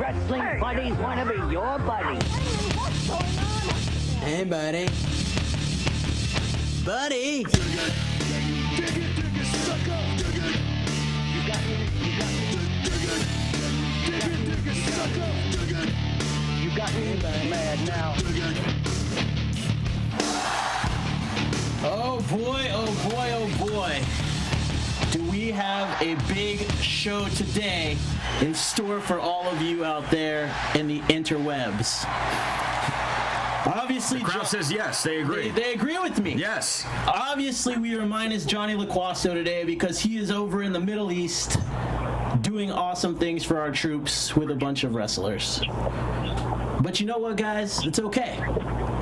wrestling buddies want to be your buddy. What's going on? Hey, buddy. Buddy. You got me. You got me mad now. Oh boy, oh boy, oh boy. Do we have a big show today in store for all of you out there in the interwebs? Obviously, the crowd says yes, they agree. They agree with me. Yes. Obviously, we are minus Johnny LaQuasto today because he is over in the Middle East doing awesome things for our troops with a bunch of wrestlers. But you know what, guys? It's okay.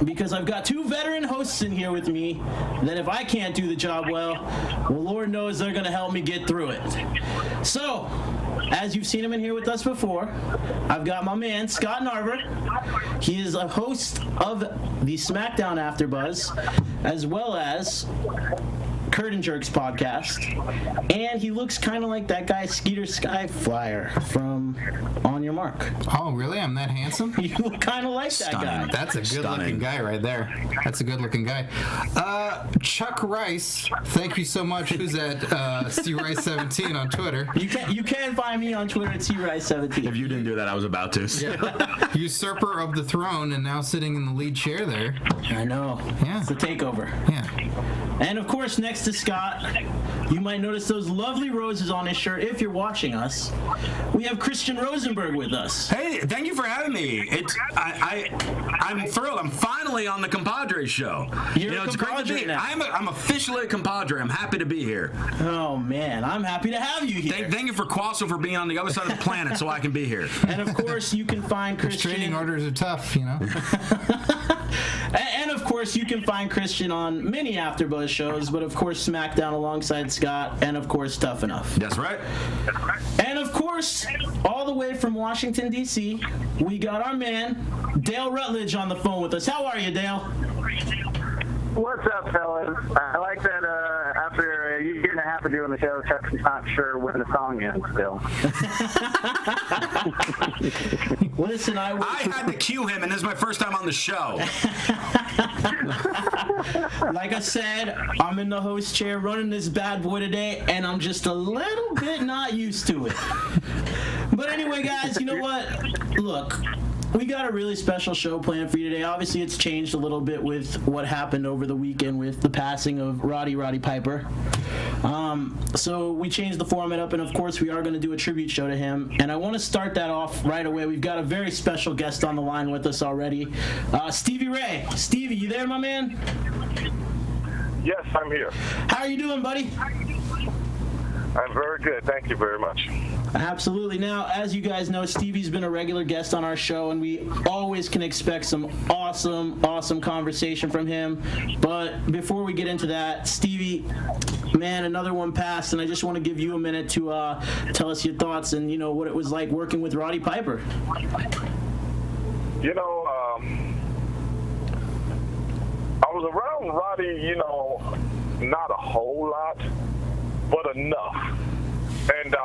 Because I've got two veteran hosts in here with me that if I can't do the job well, Lord knows they're going to help me get through it. So, as you've seen him in here with us before, I've got my man, Scott Narver. He is a host of the SmackDown AfterBuzz, as well as Curtain Jerks podcast, and he looks kind of like that guy Skeeter Skyflyer from On Your Mark. Oh, really? I'm that handsome? You look kind of like that guy. That's a good-looking guy right there. That's a good-looking guy. Chuck Rice, thank you so much. Who's at CRice17 on Twitter? You can find me on Twitter at CRice17. If you didn't do that, I was about to. Yeah. Usurper of the throne and now sitting in the lead chair there. I know. Yeah. It's the takeover. Yeah. And of course, next to Scott, you might notice those lovely roses on his shirt if you're watching us. We have Christian Rosenberg with us. Hey, thank you for having me. I'm thrilled. I'm finally on the Compadres show. It's great to be. Now. I'm officially a Compadre. I'm happy to be here. Oh man, I'm happy to have you here. Thank you for Quasso for being on the other side of the planet so I can be here. And of course, you can find Christian. Training orders are tough, you know. And of course, you can find Christian on many AfterBuzz shows, but of course, SmackDown alongside Scott, and of course, Tough Enough. That's right. And of course, all the way from Washington, D.C., we got our man, Dale Rutledge, on the phone with us. How are you, Dale? What's up, fellas? I like that after a year and a half of doing the show, Chuck's not sure when the song ends still. Listen, I had to cue him, and this is my first time on the show. Like I said, I'm in the host chair running this bad boy today, and I'm just a little bit not used to it. But anyway, guys, you know what? Look, we got a really special show planned for you today. Obviously, it's changed a little bit with what happened over the weekend with the passing of Rowdy Roddy Piper. So we changed the format up, and of course, we are going to do a tribute show to him. And I want to start that off right away. We've got a very special guest on the line with us already, Stevie Ray. Stevie, you there, my man? Yes, I'm here. How are you doing, buddy? I'm very good. Thank you very much. Absolutely. Now, as you guys know, Stevie's been a regular guest on our show, and we always can expect some awesome conversation from him. But before we get into that, Stevie, man, another one passed, and I just want to give you a minute to tell us your thoughts and, you know, what it was like working with Roddy Piper. You know, I was around Roddy, you know, not a whole lot, but enough. And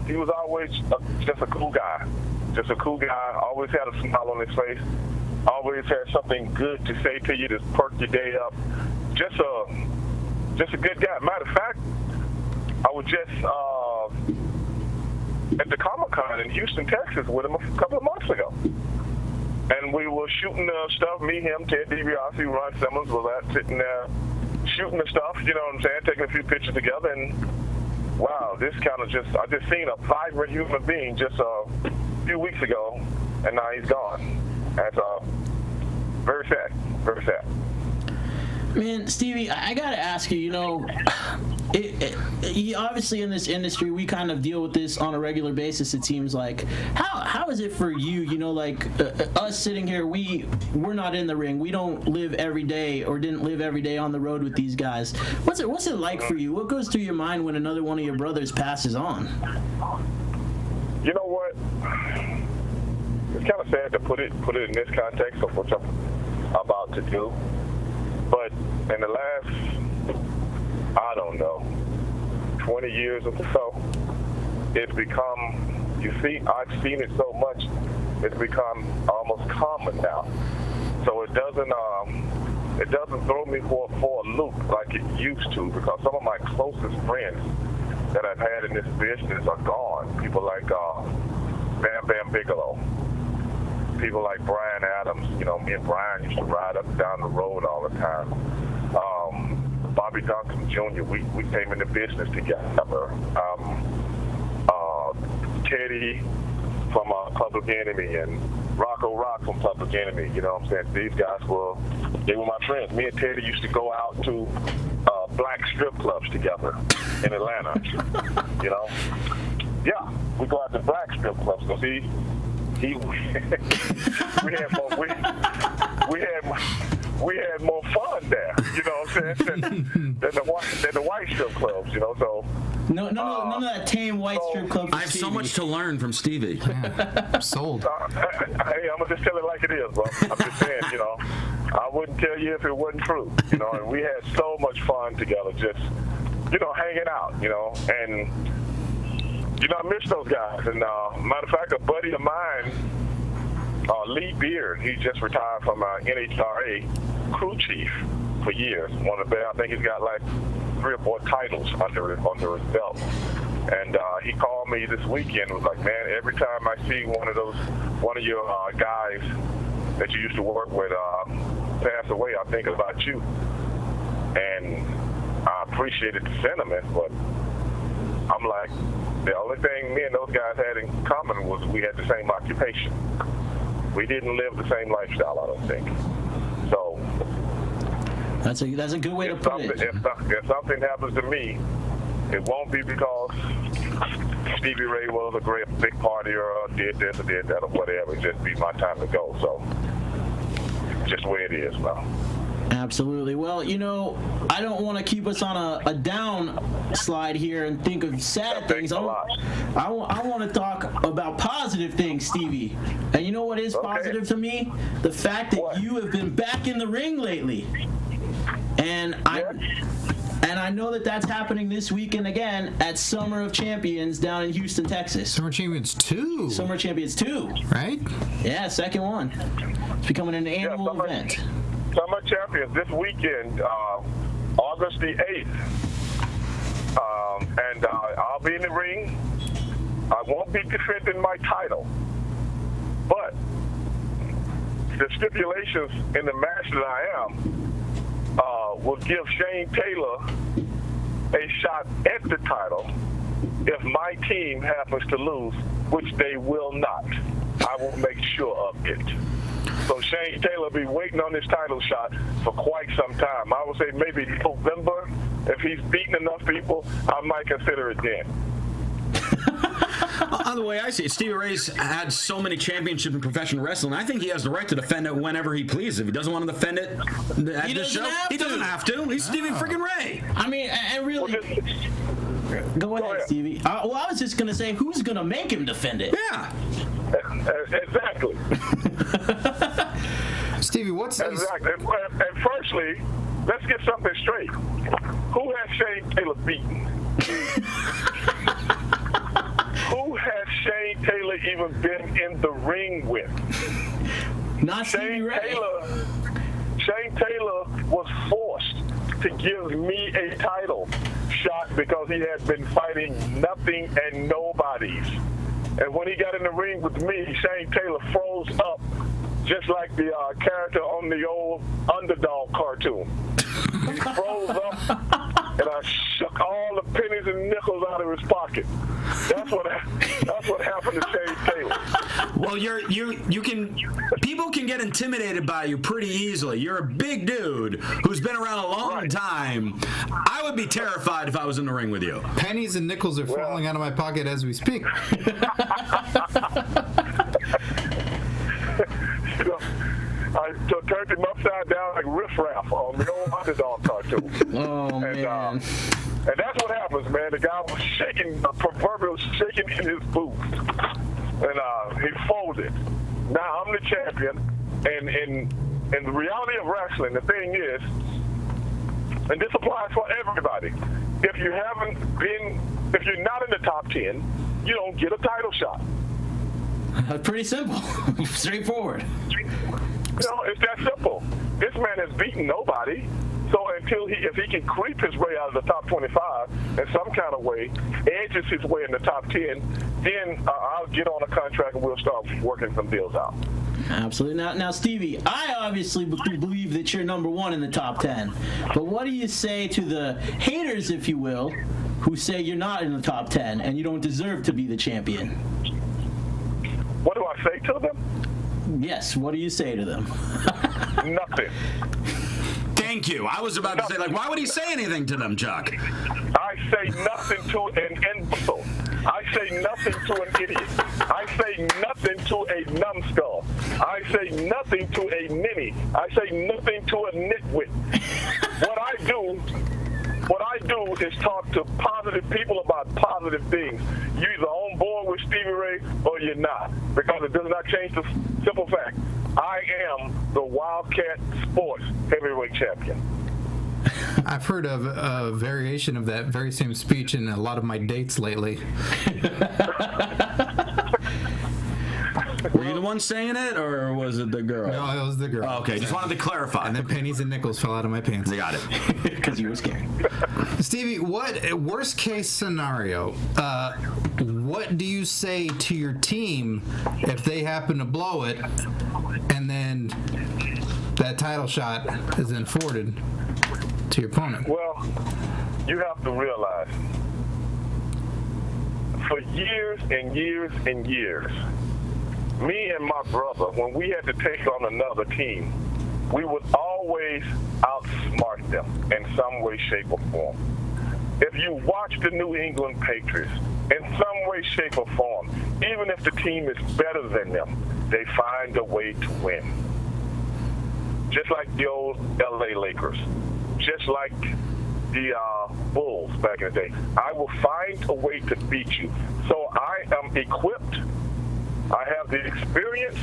he was always just a cool guy. Just a cool guy. Always had a smile on his face. Always had something good to say to you to perk your day up. Just a good guy. Matter of fact, I was just at the Comic-Con in Houston, Texas with him a couple of months ago. And we were shooting stuff, me, him, Ted DiBiase, Ron Simmons was out sitting there shooting the stuff, you know what I'm saying, taking a few pictures together, and wow, this kind of I just seen a vibrant human being just a few weeks ago, and now he's gone. That's very sad, very sad. Man, Stevie, I gotta ask you, you know, obviously in this industry, we kind of deal with this on a regular basis, it seems like. How is it for you, you know, like us sitting here, we're not in the ring. We don't live every day or didn't live every day on the road with these guys. What's it like for you? What goes through your mind when another one of your brothers passes on? You know what? It's kind of sad to put it in this context of what I'm about to do. But in the last, I don't know, 20 years or so, it's become, you see, I've seen it so much It's become almost common now. So it doesn't throw me for a loop like it used to, because some of my closest friends that I've had in this business are gone. People like Bam Bam Bigelow. People like Brian Adams. You know, me and Brian used to ride up and down the road all the time. Bobby Duncan Jr., we came into business together. Teddy from Public Enemy and Rocco Rock from Public Enemy. You know what I'm saying? These guys were my friends. Me and Teddy used to go out to black strip clubs together in Atlanta. You know? Yeah, we go out to black strip clubs because we had more fun there, you know what I'm saying, than the white strip clubs, you know. So none of that tame white strip club. I have so much to learn from Stevie. Yeah. Sold. Hey, I'm gonna just tell it like it is, bro. I'm just saying, you know, I wouldn't tell you if it wasn't true, you know. And we had so much fun together, just, you know, hanging out, you know. And you know, I miss those guys. And matter of fact, a buddy of mine, Lee Beard, he just retired from NHRA crew chief for years. One of the best. I think he's got like 3 or 4 titles under his belt. And he called me this weekend and was like, man, every time I see one of your guys that you used to work with pass away, I think about you. And I appreciated the sentiment, but I'm like, the only thing me and those guys had in common was we had the same occupation. We didn't live the same lifestyle, I don't think. So that's a good way to put it. If something happens to me, it won't be because Stevie Ray was a great big partier or did this or did that or whatever. It'll just be my time to go. So just the way it is now. Absolutely. Well, you know, I don't want to keep us on a down slide here and think of sad things. I want to talk about positive things, Stevie. And you know what is positive to me? The fact that you have been back in the ring lately. And I know that that's happening this weekend again at Summer of Champions down in Houston, Texas. Summer Champions 2. Summer Champions 2. Right? Yeah, second one. It's becoming an annual event. Summer Champions this weekend, August the 8th. And I'll be in the ring. I won't be defending my title. But the stipulations in the match that I am will give Shane Taylor a shot at the title if my team happens to lose, which they will not. I will make sure of it. So Shane Taylor will be waiting on his title shot for quite some time. I would say maybe November. If he's beaten enough people, I might consider it then. The way I see it, Stevie Ray's had so many championships in professional wrestling. I think he has the right to defend it whenever he pleases. If he doesn't want to defend it at he this show, he doesn't have to. He's Stevie freaking Ray. I mean, and really... Go ahead, Stevie. Well, I was just going to say, who's going to make him defend it? Yeah. Exactly. Stevie, what's exactly? And firstly, let's get something straight. Who has Shane Taylor beaten? Who has Shane Taylor even been in the ring with? Not Stevie Ray. Shane Taylor was forced to give me a title shot because he had been fighting nothing and nobodies. And when he got in the ring with me, Shane Taylor froze up just like the character on the old Underdog cartoon. He froze up, and I shook all the pennies and nickels out of his pocket. That's what happened to Shane Taylor. Well, people can get intimidated by you pretty easily. You're a big dude who's been around a long time. I would be terrified if I was in the ring with you. Pennies and nickels are falling out of my pocket as we speak. You know, I turned him upside down like Riff Raff on the old Underdog cartoon. Oh, man. And that's what happens, man. The guy was shaking, proverbial shaking in his boots. And he folded. Now I'm the champion. And in the reality of wrestling, the thing is, and this applies for everybody, if you're not in the top 10, you don't get a title shot. Pretty simple. Straightforward. It's that simple. This man has beaten nobody. So if he can creep his way out of the top 25 in some kind of way, edges his way in the top 10, then I'll get on a contract and we'll start working some deals out. Absolutely. Now, Stevie, I obviously believe that you're number one in the top 10. But what do you say to the haters, if you will, who say you're not in the top 10 and you don't deserve to be the champion? What do I say to them? Yes, what do you say to them? Nothing. Thank you. I was about to say, why would he say anything to them, Chuck? I say nothing to an imbecile. I say nothing to an idiot. I say nothing to a numbskull. I say nothing to a ninny. I say nothing to a nitwit. What I do is talk to positive people about positive things. You're either on board with Stevie Ray or you're not, because it does not change the simple fact. I am the Wildcat Sports Heavyweight Champion. I've heard of a variation of that very same speech in a lot of my dates lately. Were you the one saying it, or was it the girl? No, it was the girl. Oh, okay, just wanted to clarify. And then pennies and nickels fell out of my pants. They got it. Because you were scared. Stevie, what worst case scenario? What do you say to your team if they happen to blow it, and then that title shot is then forwarded to your opponent? Well, you have to realize, for years and years and years, me and my brother, when we had to take on another team, we would always outsmart them in some way, shape, or form. If you watch the New England Patriots, in some way, shape, or form, even if the team is better than them, they find a way to win. Just like the old LA Lakers, just like the Bulls back in the day. I will find a way to beat you. So I am equipped. I have the experience.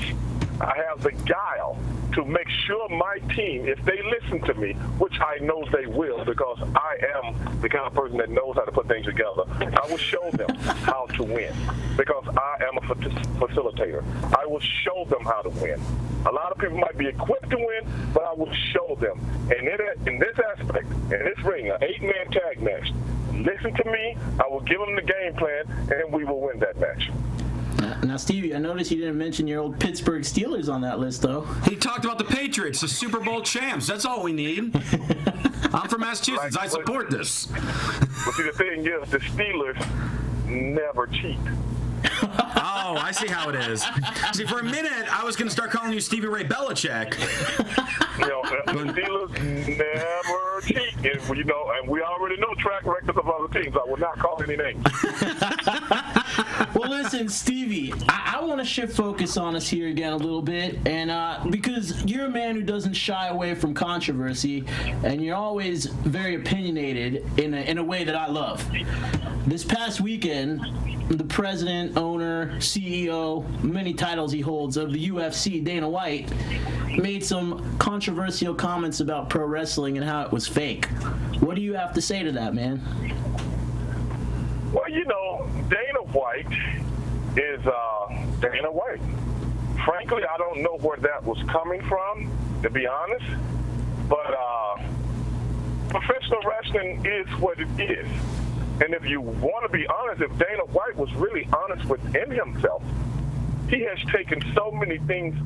I have the guile to make sure my team, if they listen to me, which I know they will, because I am the kind of person that knows how to put things together, I will show them how to win, because I am a facilitator. I will show them how to win. A lot of people might be equipped to win, but I will show them. And in this aspect, in this ring, an 8-man tag match, listen to me, I will give them the game plan, and we will win that match. Now, Stevie, I noticed you didn't mention your old Pittsburgh Steelers on that list, though. He talked about the Patriots, the Super Bowl champs. That's all we need. I'm from Massachusetts. I support this. But see, the thing is, the Steelers never cheat. Oh, I see how it is. See, for a minute, I was going to start calling you Stevie Ray Belichick. The Steelers never cheat. And we already know track records of other teams. I will not call any names. Well, listen, Stevie, I want to shift focus on us here again a little bit, and because you're a man who doesn't shy away from controversy, and you're always very opinionated in a way that I love. This past weekend, the president, owner, CEO, many titles he holds of the UFC, Dana White, made some controversial comments about pro wrestling and how it was fake. What do you have to say to that, man? Well, Dana White is Dana White. Frankly, I don't know where that was coming from, to be honest. But professional wrestling is what it is. And if you want to be honest, if Dana White was really honest within himself, he has taken so many things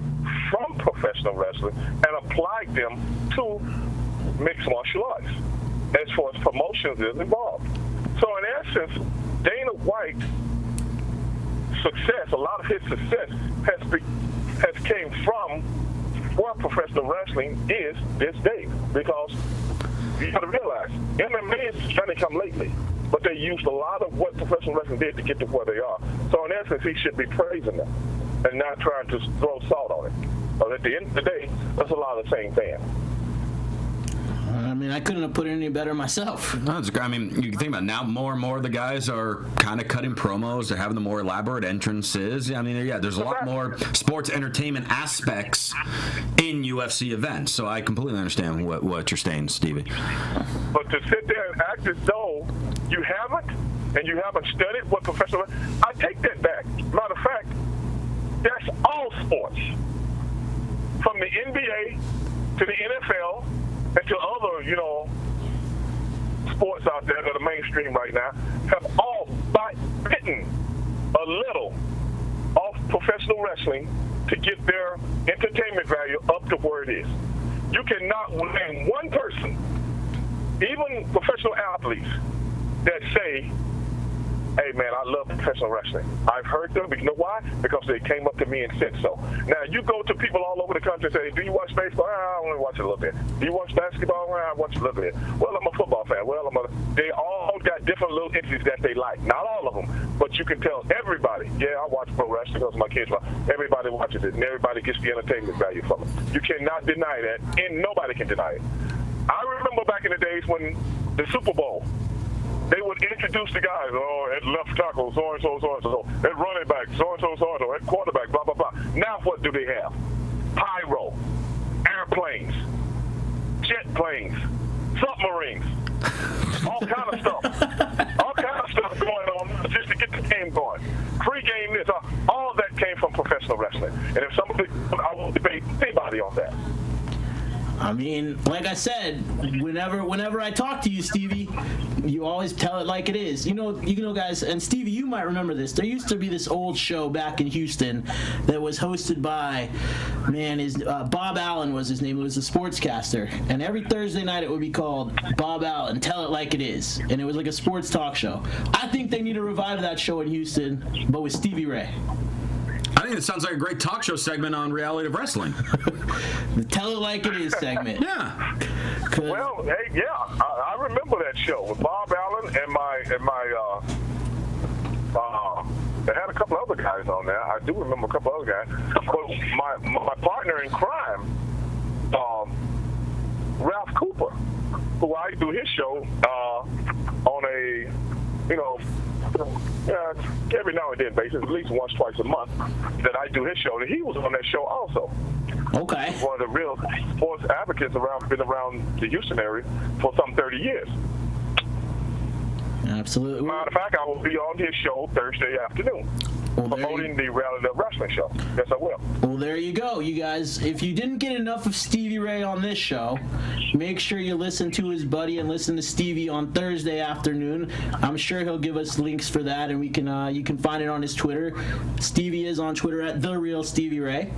from professional wrestling and applied them to mixed martial arts as far as promotions is involved. So in essence, Dana White's success, a lot of his success has came from where professional wrestling is this day. Because you got to realize, MMA is trying to come lately, but they used a lot of what professional wrestling did to get to where they are. So in essence, he should be praising them and not trying to throw salt on it. But at the end of the day, that's a lot of the same thing. I mean, I couldn't have put it any better myself. No, it's great. I mean, you can think about it, now more and more of the guys are kind of cutting promos. They're having the more elaborate entrances. I mean, yeah, there's a lot more sports entertainment aspects in UFC events. So I completely understand what you're saying, Stevie. But to sit there and act as though you haven't, and you haven't studied what professional... I take that back. Matter of fact, to the NFL and to other, sports out there that are mainstream right now, have all bitten a little off professional wrestling to get their entertainment value up to where it is. You cannot name one person, even professional athletes, that say, hey, man, I love professional wrestling. I've heard them, but you know why? Because they came up to me and said so. Now, you go to people all over the country and say, do you watch baseball? I only watch it a little bit. Do you watch basketball? I watch it a little bit. Well, I'm a football fan. Well, they all got different little entities that they like. Not all of them, but you can tell everybody, yeah, I watch pro wrestling because my kids watch. Everybody watches it, and everybody gets the entertainment value from it. You cannot deny that, and nobody can deny it. I remember back in the days when the Super Bowl, they would introduce the guys, at left tackle, so-and-so, so-and-so, at running back, so-and-so, so-and-so, at quarterback, blah, blah, blah. Now what do they have? Pyro, airplanes, jet planes, submarines, all kind of stuff. All kind of stuff going on just to get the game going. Pre-game this, all that came from professional wrestling. And if somebody, I won't debate anybody on that. I mean, like I said, whenever I talk to you, Stevie, you always tell it like it is. You know, guys, and Stevie, you might remember this. There used to be this old show back in Houston that was hosted by, Bob Allen was his name. It was a sportscaster, and every Thursday night it would be called Bob Allen, Tell It Like It Is, and it was like a sports talk show. I think they need to revive that show in Houston, but with Stevie Ray. I think it sounds like a great talk show segment on Reality of Wrestling. The Tell It Like It Is segment. Yeah. Well, hey, yeah, I remember that show with Bob Allen and my they had a couple other guys on there. I do remember a couple other guys. But my partner in crime, Ralph Cooper, who I do his show on a, every now and then basis, at least once, twice a month, that I do his show. And he was on that show also. Okay. He's one of the real sports advocates been around the Houston area for some 30 years. Absolutely. Matter of fact, I will be on his show Thursday afternoon, promoting the Reality of Wrestling show. Yes, I will. Well, there you go, you guys. If you didn't get enough of Stevie Ray on this show, make sure you listen to his buddy and listen to Stevie on Thursday afternoon. I'm sure he'll give us links for that, and we can you can find it on his Twitter. Stevie is on Twitter at @TheRealStevieRay.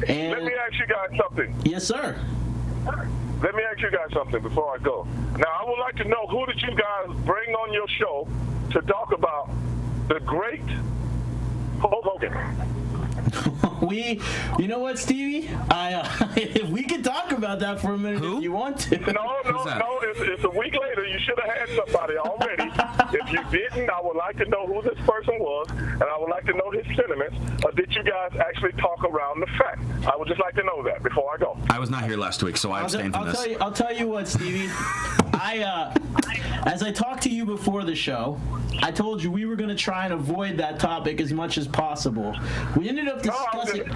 And let me ask you guys something. Yes, sir. Let me ask you guys something before I go. Now, I would like to know, who did you guys bring on your show to talk about the great Hulk Hogan? You know what, Stevie? If we could talk about that for a minute, if you want to. No. It's a week later. You should have had somebody already. If you didn't, I would like to know who this person was, and I would like to know his sentiments. Or did you guys actually talk around the fact? I would just like to know that before I go. I was not here last week, so I abstained from this. I'll tell you what, Stevie. As I talked to you before the show, I told you we were going to try and avoid that topic as much as possible. We ended up discussing.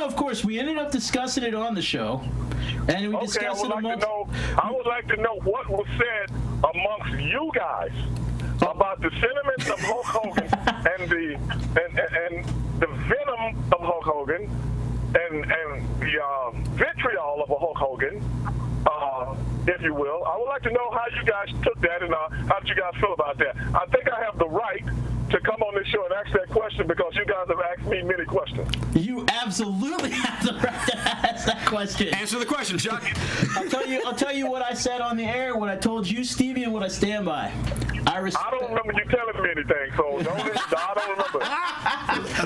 Of course, we ended up discussing it on the show, and we discussed it amongst. I would like to know what was said amongst you guys about the sentiments of Hulk Hogan and the venom of Hulk Hogan and the vitriol of a Hulk Hogan, if you will. I would like to know how you guys took that and how did you guys feel about that. I think I have the right to come on this show and ask that question because you guys have asked me many questions. You absolutely have the right to ask that question. Answer the question, Chuck. I'll tell you what I said on the air, what I told you, Stevie, and what I stand by. I don't remember you telling me anything, so I don't remember.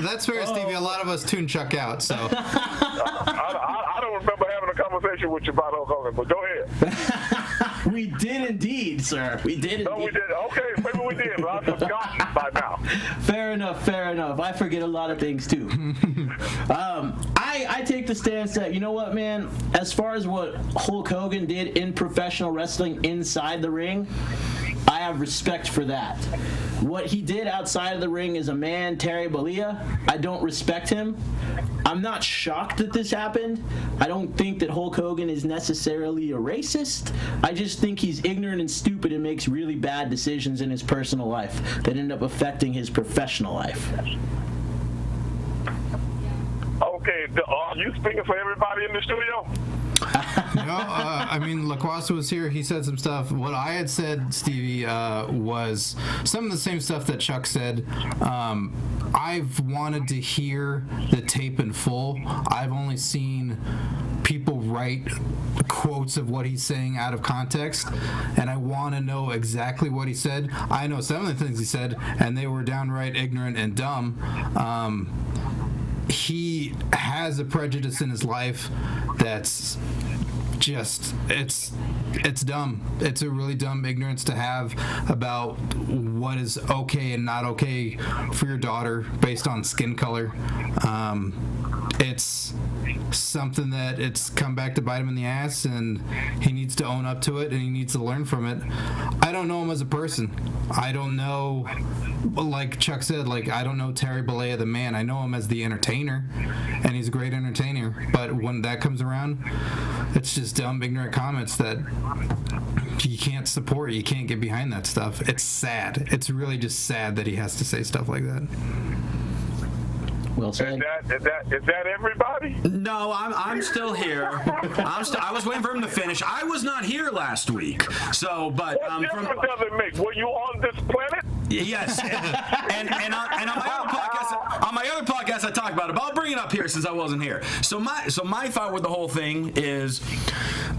That's fair, Stevie. A lot of us tune Chuck out, so. I don't remember having a conversation with you about Hulk Hogan, but go ahead. We did indeed, sir. We did indeed. No, we did. Okay, maybe we did, but I've forgotten by now. Fair enough. I forget a lot of things, too. I take the stance that, you know what, man, as far as what Hulk Hogan did in professional wrestling inside the ring, I have respect for that. What he did outside of the ring as a man, Terry Bollea, I don't respect him. I'm not shocked that this happened. I don't think that Hulk Hogan is necessarily a racist. I just think he's ignorant and stupid and makes really bad decisions in his personal life that end up affecting his professional life. Okay, Are you speaking for everybody in the studio? No, I mean, LaQuasta was here. He said some stuff. What I had said, Stevie, was some of the same stuff that Chuck said. I've wanted to hear the tape in full. I've only seen people write quotes of what he's saying out of context, and I want to know exactly what he said. I know some of the things he said, and they were downright ignorant and dumb. He has a prejudice in his life that's just, it's dumb. It's a really dumb ignorance to have about what is okay and not okay for your daughter based on skin color. It's something that it's come back to bite him in the ass, and he needs to own up to it, and he needs to learn from it. I don't know him as a person. I don't know, like Chuck said, like, I don't know Terry Bollea the man. I know him as the entertainer, and he's a great entertainer. But when that comes around, it's just dumb, ignorant comments that you can't support. You can't get behind that stuff. It's sad. It's really just sad that he has to say stuff like that. Well said. Is that everybody? No, I'm still here. I was waiting for him to finish. I was not here last week, so but What difference does it make? Were you on this planet? Yes, and on my other podcast I talk about it, but I'll bring it up here since I wasn't here. So my thought with the whole thing is,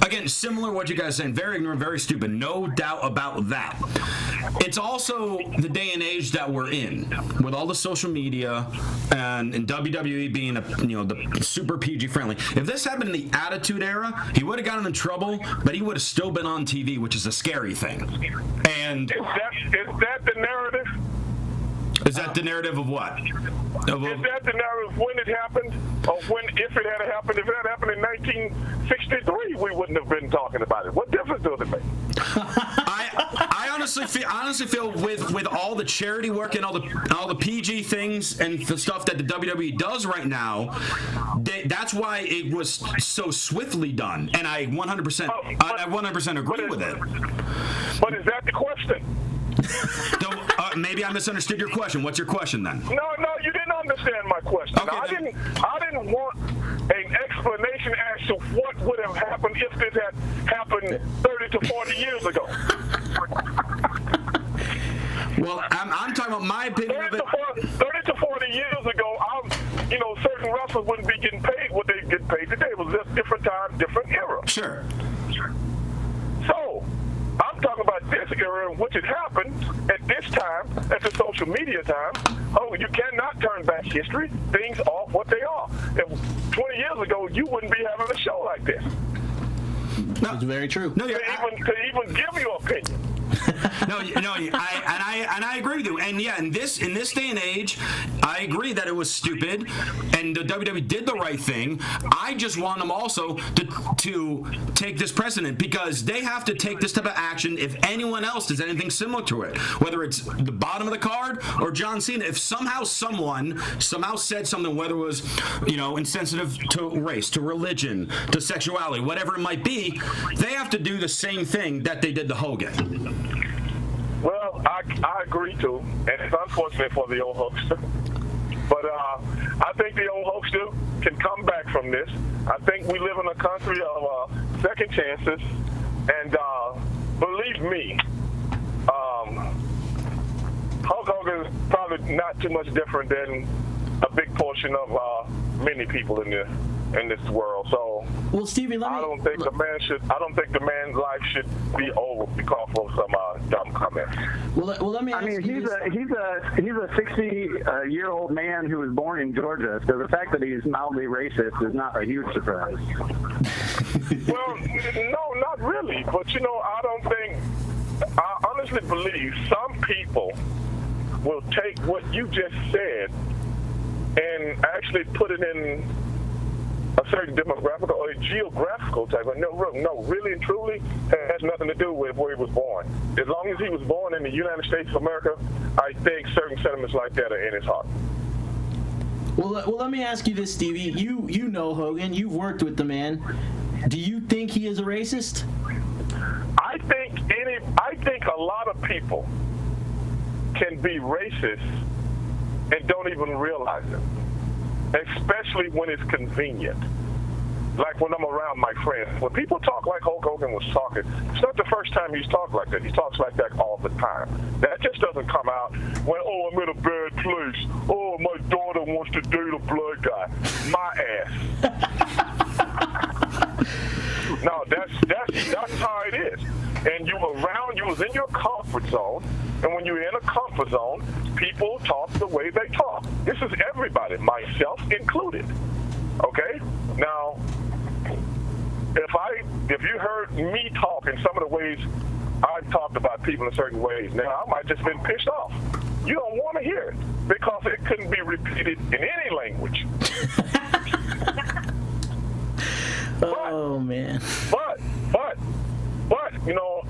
again, similar to what you guys are saying, very ignorant, very stupid, no doubt about that. It's also the day and age that we're in, with all the social media and WWE being the super PG friendly. If this happened in the Attitude Era, he would have gotten in trouble, but he would have still been on TV, which is a scary thing. And Is that the narrative? is that the narrative of what? Is that the narrative when it happened, or if it had happened? If it had happened in 1963, we wouldn't have been talking about it. What difference does it make? I honestly feel with all the charity work and all the PG things and the stuff that the WWE does right now, that's why it was so swiftly done, and I 100% agree with it. But is that the question? Maybe I misunderstood your question. What's your question then? No, you didn't understand my question. Okay, I didn't want an explanation as to what would have happened if this had happened 30 to 40 years ago. Well, I'm talking about my opinion of it. 30 to 40 years ago, certain wrestlers wouldn't be getting paid what they get paid today. It was just different time, different era. Sure. So, I'm talking about this era in which it happened at this time, at the social media time. Oh, you cannot turn back history. Things are what they are. If 20 years ago, you wouldn't be having a show like this. It's very true. No, To even give your opinion. I agree with you. And yeah, in this day and age, I agree that it was stupid, and the WWE did the right thing. I just want them also to take this precedent, because they have to take this type of action if anyone else does anything similar to it, whether it's the bottom of the card or John Cena. If someone said something, whether it was insensitive to race, to religion, to sexuality, whatever it might be, they have to do the same thing that they did to Hogan. Well, I agree too, and it's unfortunate for the old hoaxer. But I think the old hoaxer can come back from this. I think we live in a country of second chances, and believe me, Hulk Hogan is probably not too much different than a big portion of many people in this world. So, well, Stevie, I don't think the man's life should be over because of some dumb comments. Well, let me ask you he's a 60-year-old man who was born in Georgia, so the fact that he's mildly racist is not a huge surprise. Well, no, not really. But I honestly believe some people will take what you just said and actually put it in a certain demographic or a geographical type. No, really and truly, it has nothing to do with where he was born. As long as he was born in the United States of America, I think certain sentiments like that are in his heart. Well, let me ask you this, Stevie. You know Hogan. You've worked with the man. Do you think he is a racist? I think a lot of people can be racist and don't even realize it. especially when it's convenient. Like when I'm around my friends. When people talk like Hulk Hogan was talking, it's not the first time he's talked like that. He talks like that all the time. That just doesn't come out when, oh, I'm in a bad place. Oh, my daughter wants to date a blood guy. My ass. No, that's how it is. And you was in your comfort zone, and when you're in a comfort zone, people talk the way they talk. This is everybody, myself included. Okay? Now, if you heard me talk in some of the ways I've talked about people in certain ways, now I might just been pissed off. You don't want to hear it because it couldn't be repeated in any language. Oh, man. But, you know,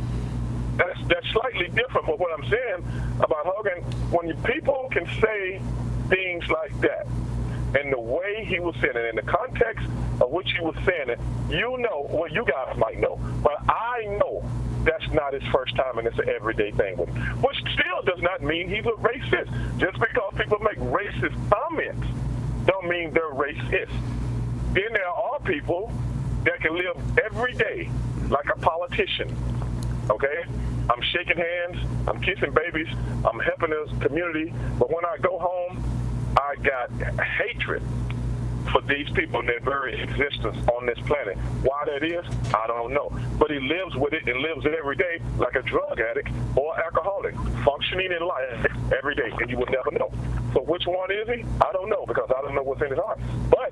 that's slightly different. But what I'm saying about Hogan, when people can say things like that, and the way he was saying it, in the context of which he was saying it, you know, well, you guys might know, but I know that's not his first time and it's an everyday thing with him. Which still does not mean he's a racist. Just because people make racist comments don't mean they're racist. Then there are people that can live every day like a politician, okay? I'm shaking hands, I'm kissing babies, I'm helping this community, but when I go home, I got hatred for these people and their very existence on this planet. Why that is, I don't know. But he lives with it and lives it every day like a drug addict or alcoholic, functioning in life every day, and you will never know. So which one is he? I don't know, because I don't know what's in his heart. But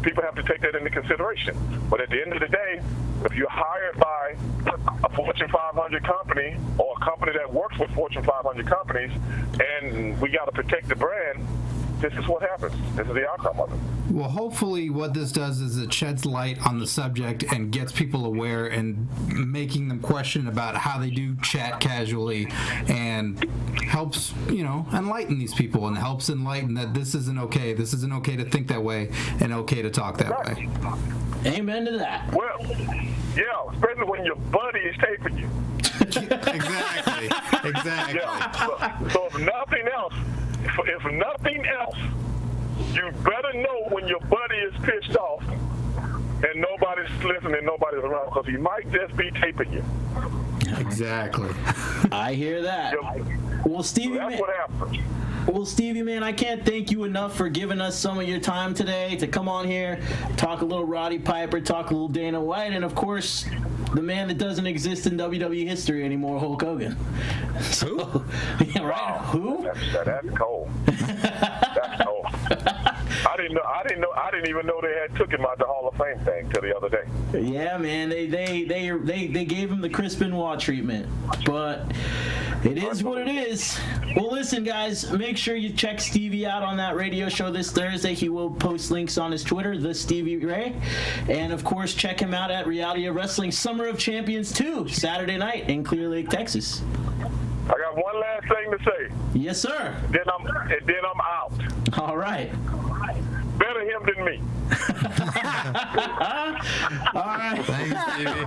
people have to take that into consideration. But at the end of the day, if you're hired by a Fortune 500 company or a company that works with Fortune 500 companies, and we got to protect the brand, this is what happens. This is the outcome of it. Well, hopefully what this does is it sheds light on the subject and gets people aware and making them question about how they do chat casually, and helps, you know, enlighten these people and helps enlighten that this isn't okay. This isn't okay to think that way and okay to talk that way. Amen to that. Well, yeah, especially when your buddy is taping you. Exactly. Yeah. So if nothing else, you better know when your buddy is pissed off and nobody's listening, nobody's around, because he might just be taping you. Exactly. I hear that. Well, Stevie, that's what happens. Well, Stevie, man, I can't thank you enough for giving us some of your time today to come on here, talk a little Roddy Piper, talk a little Dana White, and, of course, the man that doesn't exist in WWE history anymore, Hulk Hogan. So, yeah, right? Wow. Who? That's cold. That's cold. I didn't even know they had took him out the Hall of Fame thing till the other day. Yeah, man, they gave him the Chris Benoit treatment, but it is what it is. Well, listen, guys, make sure you check Stevie out on that radio show this Thursday. He will post links on his Twitter, the Stevie Ray, and of course, check him out at Reality of Wrestling Summer of Champions 2, Saturday night in Clear Lake, Texas. I got one last thing to say. Yes, sir. Then I'm out. All right. Better him than me. All right. Thanks, Stevie.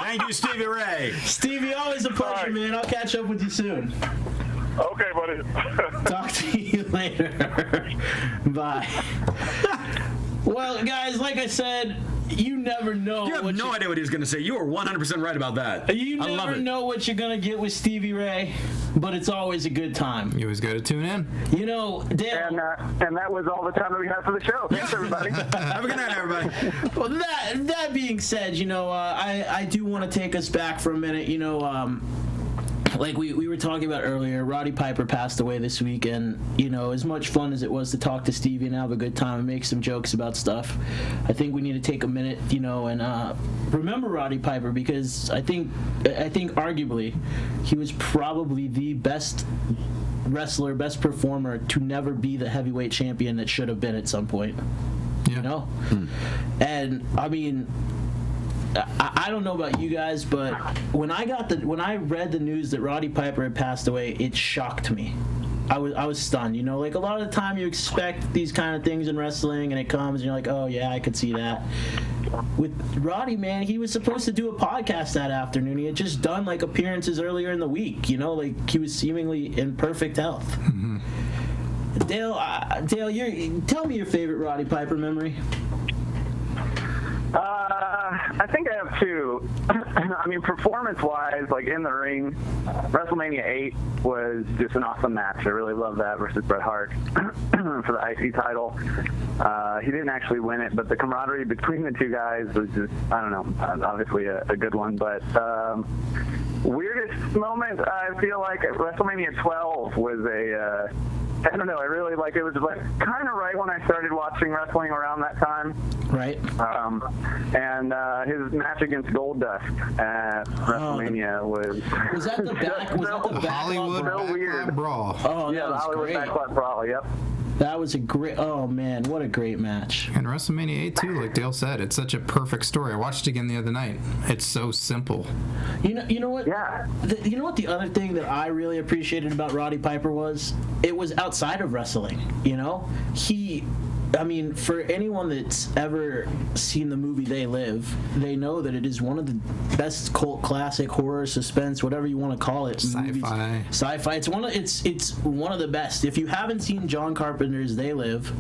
Thank you, Stevie Ray. Stevie, always a pleasure, right, man. I'll catch up with you soon. Okay, buddy. Talk to you later. Bye. Well, guys, like I said, you never know. You have no idea what he was going to say. You were 100% right about that. You never know what you're going to get with Stevie Ray, but it's always a good time. You always got to tune in. You know, Dan. And that was all the time that we had for the show. Thanks, everybody. Have a good night, everybody. Well, that being said, you know, I do want to take us back for a minute. You know, like we were talking about earlier, Roddy Piper passed away this week, and, you know, as much fun as it was to talk to Stevie and have a good time and make some jokes about stuff, I think we need to take a minute, you know, and remember Roddy Piper, because I think arguably he was probably the best wrestler, best performer to never be the heavyweight champion that should have been at some point. Yeah. You know? And I mean, I don't know about you guys, but when I read the news that Roddy Piper had passed away, it shocked me. I was stunned. You know, like a lot of the time you expect these kind of things in wrestling, and it comes, and you're like, oh yeah, I could see that. With Roddy, man, he was supposed to do a podcast that afternoon. He had just done like appearances earlier in the week. You know, like he was seemingly in perfect health. Mm-hmm. Dale, tell me your favorite Roddy Piper memory. I think I have two. I mean, performance-wise, like in the ring, WrestleMania 8 was just an awesome match. I really love that versus Bret Hart for the IC title. He didn't actually win it, but the camaraderie between the two guys was just, I don't know, obviously a good one. But weirdest moment, I feel like at WrestleMania 12 was I don't know. I really it was like kind of right when I started watching wrestling around that time. Right. And his match against Goldust at WrestleMania was. Was that the back? Was that the Hollywood weird Brawl? Oh, yeah, that the was Hollywood great. Backlot Brawl. Yep. That was a great. Oh man, what a great match. And WrestleMania 8 too, like Dale said, it's such a perfect story. I watched it again the other night. It's so simple. You know what? Yeah. You know what? The other thing that I really appreciated about Roddy Piper was it was outside of wrestling. You know, I mean, for anyone that's ever seen the movie They Live, they know that it is one of the best cult classic horror, suspense, whatever you want to call it. Sci-fi. Sci-fi. It's one of the best. If you haven't seen John Carpenter's They Live,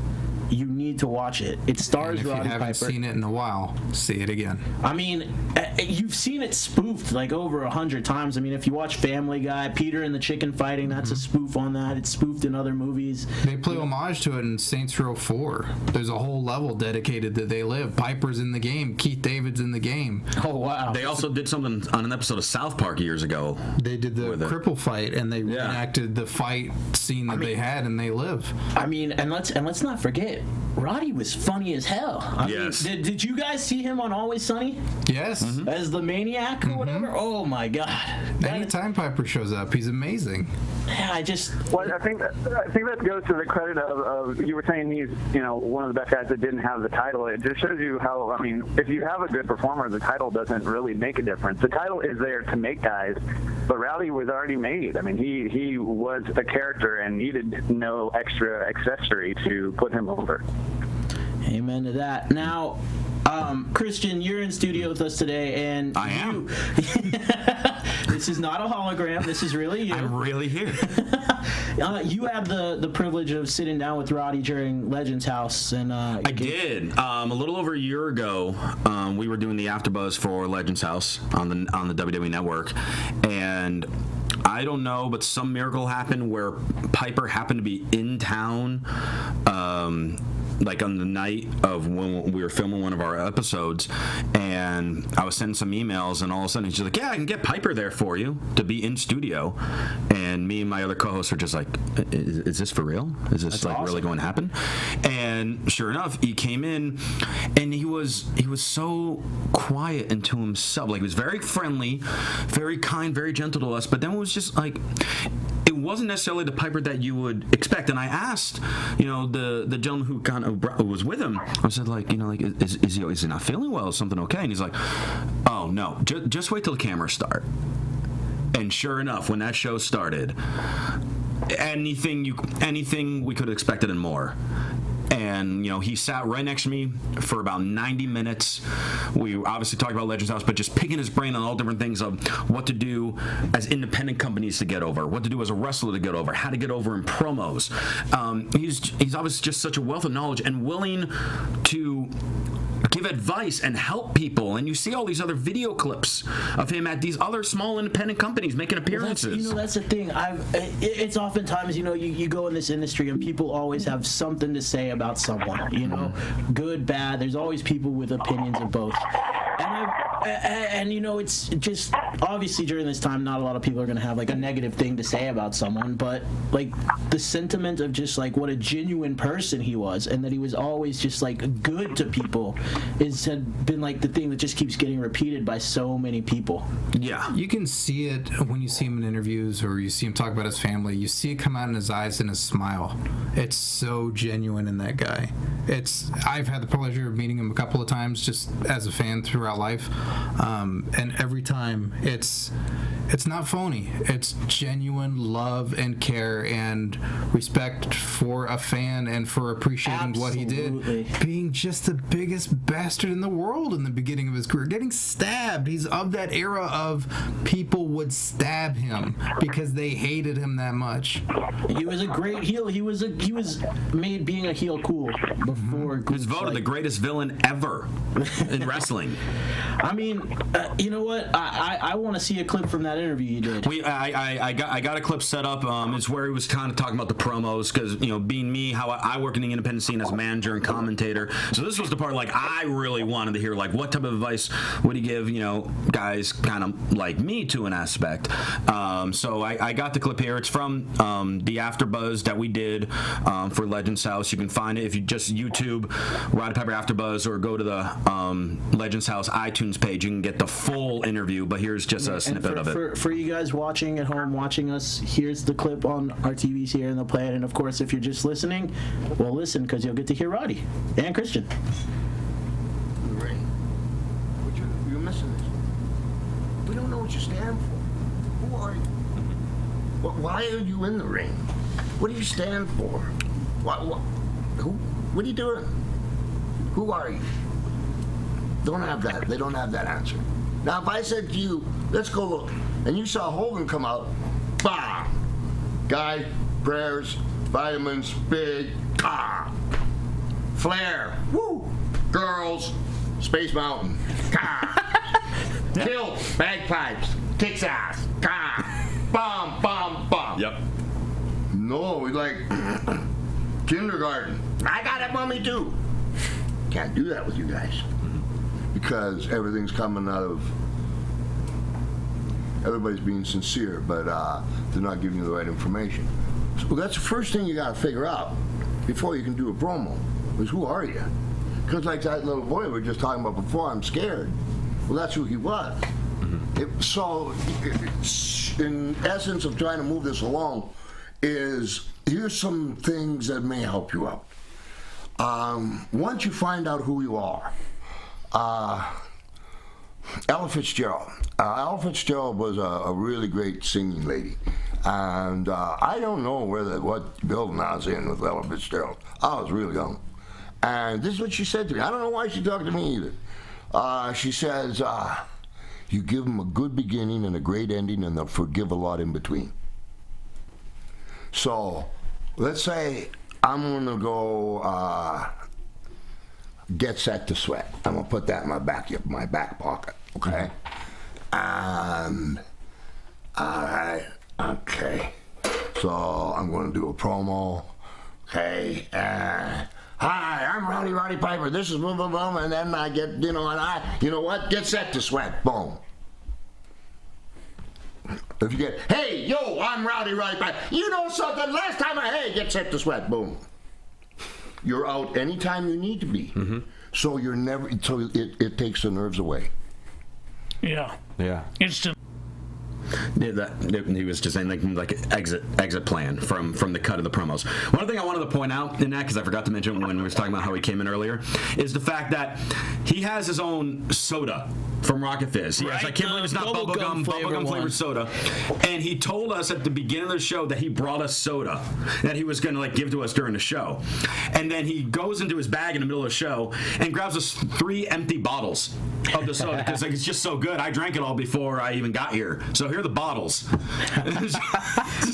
you need to watch it. It stars And if Roddy you haven't Piper. seen it in a while, see it again. I mean, you've seen it spoofed like over 100 times. I mean, if you watch Family Guy, Peter and the Chicken Fighting, that's a spoof on that. It's spoofed in other movies. They play homage to it in Saints Row 4. There's a whole level dedicated to They Live. Piper's in the game. Keith David's in the game. Oh, wow. They also did something on an episode of South Park years ago. They did the cripple fight, and they reenacted the fight scene that they had in They Live. I mean, and let's not forget, Roddy was funny as hell. I Yes. mean, did you guys see him on Always Sunny Yes. as the maniac or whatever? Oh my God! Anytime Piper shows up, he's amazing. Yeah, Well, I think that goes to the credit of you were saying he's one of the best guys that didn't have the title. It just shows you how, I mean, if you have a good performer, the title doesn't really make a difference. The title is there to make guys, but Rowdy was already made. I mean, he was a character and needed no extra accessory to put him over. Amen to that. Now, Christian, you're in studio with us today, and I am. This is not a hologram. This is really you. I'm really here. You had the privilege of sitting down with Roddy during Legends House, and I did. A little over a year ago, we were doing the AfterBuzz for Legends House on the WWE Network, and I don't know, but some miracle happened where Piper happened to be in town. Like on the night of when we were filming one of our episodes, and I was sending some emails, and all of a sudden she's like, "Yeah, I can get Piper there for you to be in studio." And me and my other co-hosts are just like, "Is this for real? Is this like really going to happen?" And sure enough, he came in, and he was so quiet and to himself. Like, he was very friendly, very kind, very gentle to us. But then it was just like, it wasn't necessarily the Piper that you would expect. And I asked, the gentleman who kind of was with him, I said, like, is he not feeling well? Is something okay? And he's like, "Oh no, just wait till the cameras start." And sure enough, when that show started, anything we could have expected and more. And, he sat right next to me for about 90 minutes. We obviously talked about Legends House, but just picking his brain on all different things of what to do as independent companies to get over, what to do as a wrestler to get over, how to get over in promos. He's obviously just such a wealth of knowledge and willing to give advice and help people. And you see all these other video clips of him at these other small independent companies making appearances. That's the thing. It's oftentimes, you go in this industry and people always have something to say about someone, good, bad. There's always people with opinions of both. And it's just, obviously during this time, not a lot of people are going to have like a negative thing to say about someone, but like the sentiment of just like what a genuine person he was, and that he was always just like good to people, had been like the thing that just keeps getting repeated by so many people. Yeah. You can see it when you see him in interviews or you see him talk about his family. You see it come out in his eyes and his smile. It's so genuine in that guy. I've had the pleasure of meeting him a couple of times just as a fan throughout life. And every time it's not phony. It's genuine love and care and respect for a fan and for appreciating what he did. Being just the biggest bastard in the world in the beginning of his career. Getting stabbed. He's of that era of people would stab him because they hated him that much. He was a great heel. He was made being a heel cool before. He was voted the greatest villain ever in wrestling. I mean, you know what? I want to see a clip from that interview you did. I got a clip set up. It's where he was kind of talking about the promos because, you know, being me, how I work in the independent scene as manager and commentator. So this was the part like I really wanted to hear, like, what type of advice would he give, you know, guys kind of like me to an aspect. So I got the clip here. It's from the AfterBuzz that we did for Legends House. You can find it if you just YouTube Roddy Piper AfterBuzz or go to the Legends House iTunes page. You can get the full interview, but here's just a snippet of it. For you guys watching at home, watching us, here's the clip on our TVs here, and they'll play it. And of course, if you're just listening, well, listen, because you'll get to hear Roddy and Christian. You're missing this. We don't know what you stand for. Who are you? Why are you in the ring? What do you stand for? What are you doing? Who are you? Don't have that. They don't have that answer. Now, if I said to you, let's go look, and you saw Hogan come out, bah! Guy, prayers, vitamins, big, ah! Flair, woo! Girls, Space Mountain, ah! Kilt, bagpipes, kicks ass, ah! Bomb, bomb, bomb. Yep. No, we like kindergarten. I got it, mommy, too. Can't do that with you guys. Because everything's coming out of, everybody's being sincere, but they're not giving you the right information. So that's the first thing you got to figure out before you can do a promo, is who are you? Because like that little boy we were just talking about before, I'm scared. Well, that's who he was. So, in essence of trying to move this along, is here's some things that may help you out. Once you find out who you are, Ella Fitzgerald. Ella Fitzgerald was a really great singing lady. And I don't know what building I was in with Ella Fitzgerald. I was really young. And this is what she said to me. I don't know why she talked to me either. She says, you give them a good beginning and a great ending, and they'll forgive a lot in between. So, let's say I'm going to go get set to sweat. I'm going to put that in my back pocket, okay? All right, okay. So, I'm going to do a promo, okay? Hi, I'm Rowdy Roddy Piper. This is boom, boom, boom, and then I get, you know what? Get set to sweat. Boom. If you get, hey, yo, I'm Rowdy Roddy Piper. You know something? Last time get set to sweat. Boom. You're out anytime you need to be. Mm-hmm. So you're never. So it takes the nerves away. Yeah. Yeah. Instant. Yeah, he was just saying like exit plan from the cut of the promos. One thing I wanted to point out in that, because I forgot to mention when we were talking about how he came in earlier, is the fact that he has his own soda from Rocket Fizz. Yes, I can't believe it's not bubblegum flavored soda. And he told us at the beginning of the show that he brought us soda that he was going to give to us during the show. And then he goes into his bag in the middle of the show and grabs us 3 empty bottles of the soda because it's just so good. I drank it all before I even got here. So here are the bottles. It's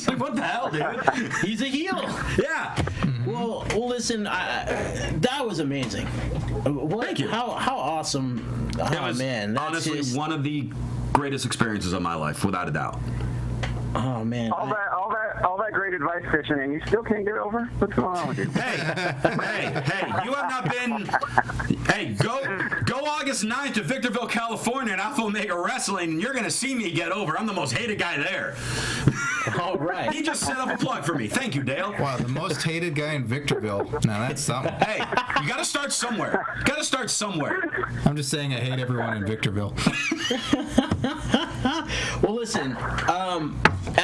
like, what the hell, dude? He's a heel. Yeah. Well, listen, that was amazing. Thank you. How awesome. Oh, man. That's honestly one of the greatest experiences of my life, without a doubt. Oh, man. All that great advice, Christian, and you still can't get over? What's going on with you? Hey, you have not been... Hey, go August 9th to Victorville, California at Alpha Omega Wrestling, and you're going to see me get over. I'm the most hated guy there. All right. He just set up a plug for me. Thank you, Dale. Wow, the most hated guy in Victorville. Now that's something. Hey, you got to start somewhere. I'm just saying I hate everyone in Victorville. Well, listen,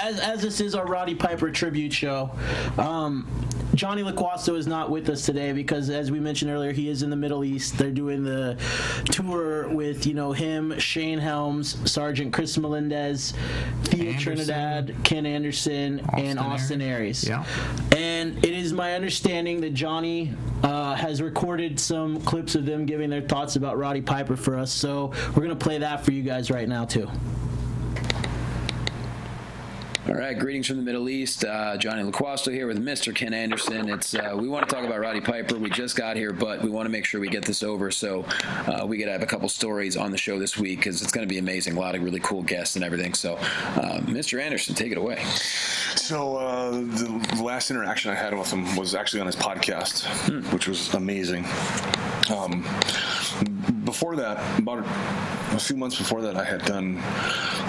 as this is our Roddy Piper tribute show, Johnny LaQuasto is not with us today because, as we mentioned earlier, he is in the Middle East. They're doing the tour with, him, Shane Helms, Sergeant Chris Melendez, Thea Trinidad, Ken Anderson, and Austin Aries. Yeah. And it is my understanding that Johnny has recorded some clips of them giving their thoughts about Roddy Piper for us. So we're going to play that for you guys right now, too. All right, greetings from the Middle East. Johnny LaQuasto here with Mr. Ken Anderson. We want to talk about Roddy Piper. We just got here, but we want to make sure we get this over. So we get to have a couple stories on the show this week because it's going to be amazing. A lot of really cool guests and everything. So, Mr. Anderson, take it away. So the last interaction I had with him was actually on his podcast, which was amazing. Before that, about a few months before that, I had done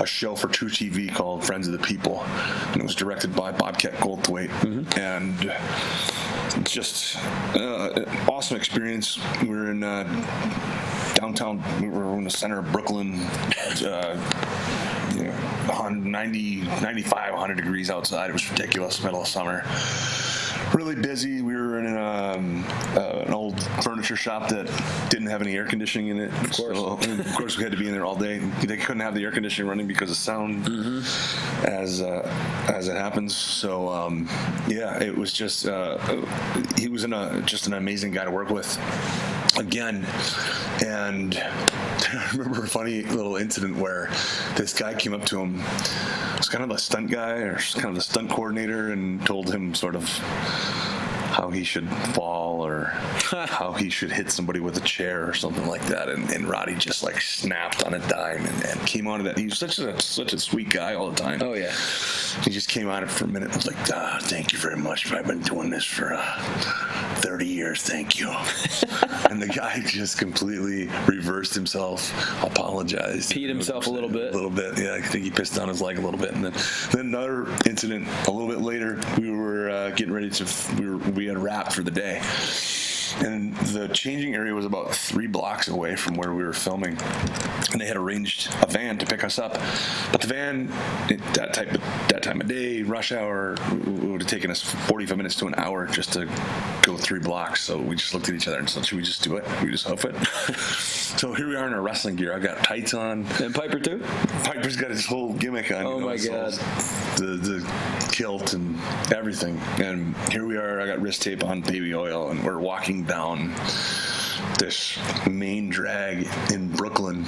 a show for True TV called Friends of the People, and it was directed by Bobcat Goldthwait, and just an awesome experience. We were in downtown, we were in the center of Brooklyn, 95, 100 degrees outside. It was ridiculous, middle of summer. Really busy. We were in an old furniture shop that didn't have any air conditioning in it. Of course, we had to be in there all day. They couldn't have the air conditioning running because of sound, as it happens. So it was just he was just an amazing guy to work with. Again, and I remember a funny little incident where this guy came up to him. It was kind of a stunt guy or kind of the stunt coordinator, and told him sort of how he should fall or how he should hit somebody with a chair or something like that. And Roddy just like snapped on a dime and came onto that. He was such a sweet guy all the time. Oh, yeah. He just came on it for a minute and was like, thank you very much. I've been doing this for 30 years. Thank you. And the guy just completely reversed himself, apologized. Peed himself a little bit. A little bit, yeah. I think he pissed down his leg a little bit. And then another incident a little bit later, we were getting ready to, we had wrapped for the day. And the changing area was about 3 blocks away from where we were filming, and they had arranged a van to pick us up. But the van, that time of day, rush hour, it would have taken us 45 minutes to an hour just to go 3 blocks. So we just looked at each other and said, "Should we just do it? We just hoof it." So here we are in our wrestling gear. I've got tights on. And Piper too? Piper's got his whole gimmick on. Oh my God! The kilt and everything. And here we are. I got wrist tape on, baby oil, and we're walking down this main drag in Brooklyn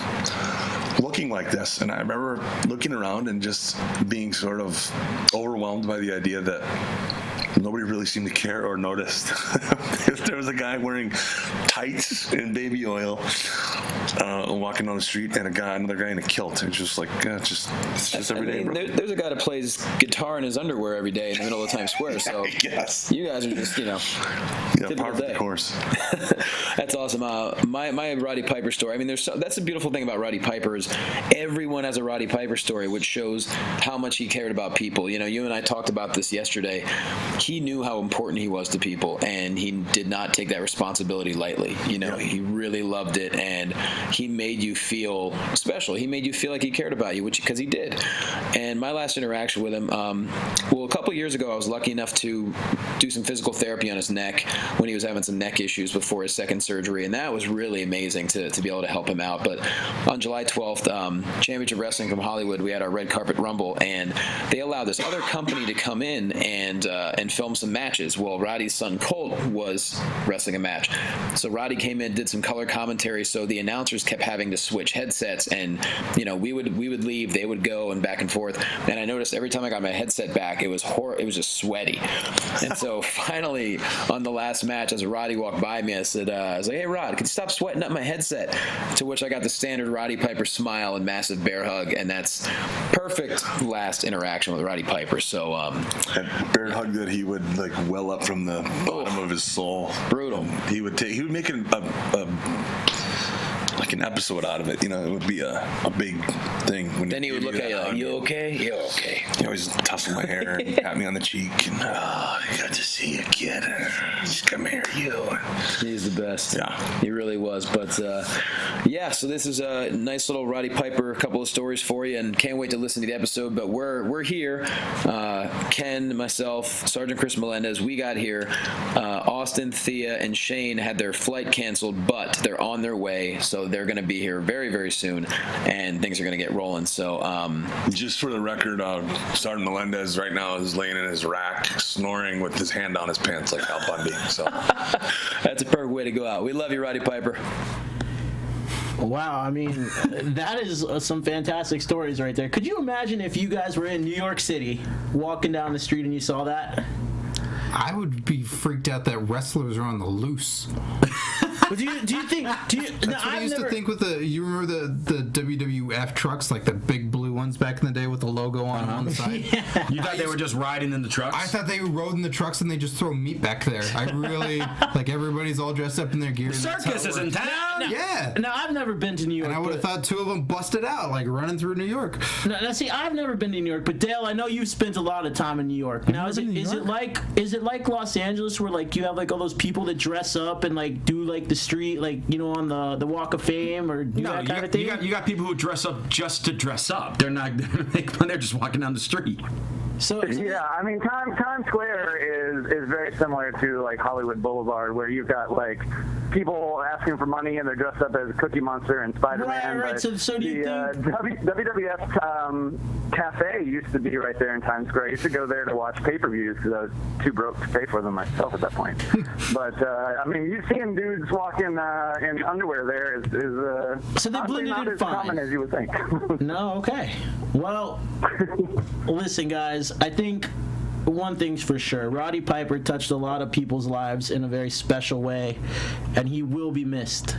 looking like this. And I remember looking around and just being sort of overwhelmed by the idea that nobody really seemed to care or noticed. There was a guy wearing tights and baby oil walking down the street, and another guy in a kilt. It's just like, it's just every day. There's a guy that plays guitar in his underwear every day in the middle of Times Square. So you guys are just, par for the course. That's awesome. My Roddy Piper story. I mean, that's the beautiful thing about Roddy Piper is everyone has a Roddy Piper story, which shows how much he cared about people. You and I talked about this yesterday. He knew how important he was to people, and he did not take that responsibility lightly. He really loved it, and he made you feel special. He made you feel like he cared about you, because he did. And my last interaction with him, a couple years ago, I was lucky enough to do some physical therapy on his neck when he was having some neck issues before his second surgery, and that was really amazing to be able to help him out. But on July 12th, Championship Wrestling from Hollywood, we had our red carpet rumble, and they allowed this other company to come in and film some matches. Well, Roddy's son Colt was wrestling a match, so Roddy came in, did some color commentary, so the announcers kept having to switch headsets, and we would leave, they would go, and back and forth. And I noticed every time I got my headset back, it was just sweaty. And so finally, on the last match, as Roddy walked by me, I was like, "Hey Rod, can you stop sweating up my headset?" To which I got the standard Roddy Piper smile and massive bear hug, and that's perfect last interaction with Roddy Piper. So that bear hug that he would like well up from the bottom of his soul. Brutal. He would make like an episode out of it. It would be a big thing. Then he would look at you like, "You okay? You're okay." He always tussle my hair and pat me on the cheek. And, "Oh, I got to see you, kid." Just come here, you. He's the best. Yeah. He really was. But, so this is a nice little Roddy Piper, a couple of stories for you, and can't wait to listen to the episode. But we're here. Ken, myself, Sergeant Chris Melendez, we got here. Austin, Thea, and Shane had their flight canceled, but they're on their way, so they're going to be here very, very soon, and things are going to get rolling. So, just for the record, Sergeant Melendez right now is laying in his rack, snoring with his hand on his pants like Al Bundy. So that's a perfect way to go out. We love you, Roddy Piper. Wow, I mean, that is some fantastic stories right there. Could you imagine if you guys were in New York City, walking down the street and you saw that? I would be freaked out that wrestlers are on the loose. But do you think? That's what I used to think with you remember the WWF trucks, like the big blue ones back in the day with the logo on the side? Yeah. You thought they were just riding in the trucks? I thought they rode in the trucks and they just throw meat back there. I really, like, everybody's all dressed up in their gear. The circus is in town. Yeah. Now, I've never been to New York. And I would have thought two of them busted out, like, running through New York. Now, see, I've never been to New York, but Dale, I know you've spent a lot of time in New York. Now, is it like Los Angeles, where like you have like all those people that dress up and like do like the street, like, you know, on the Walk of Fame, or do that kind of thing? You got people who dress up just to dress up. They're not they're just walking down the street. So yeah, I mean, Times Square is very similar to like Hollywood Boulevard, where you've got like people asking for money and they're dressed up as Cookie Monster and Spider-Man. Right. So do you think WWF cafe used to be right there in Times Square? I used to go there to watch pay-per-views because I was too broke to pay for them myself at that point. But I mean, you seeing dudes walking in underwear there is so they blended not in as fine. common as you would think. No, okay. Well, listen, guys, I think one thing's for sure. Roddy Piper touched a lot of people's lives in a very special way, and he will be missed.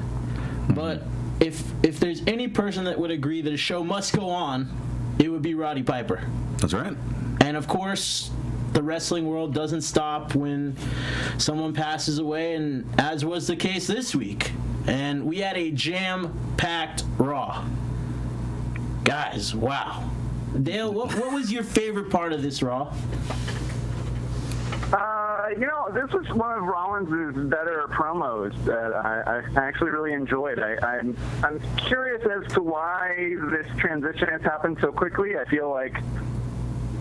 But if there's any person that would agree that a show must go on, it would be Roddy Piper. That's right. And of course, the wrestling world doesn't stop when someone passes away, and as was the case this week. And we had a jam-packed Raw. Guys, wow. Dale, what was your favorite part of this Raw? This was one of Rollins' better promos that I actually really enjoyed. I'm curious as to why this transition has happened so quickly. I feel like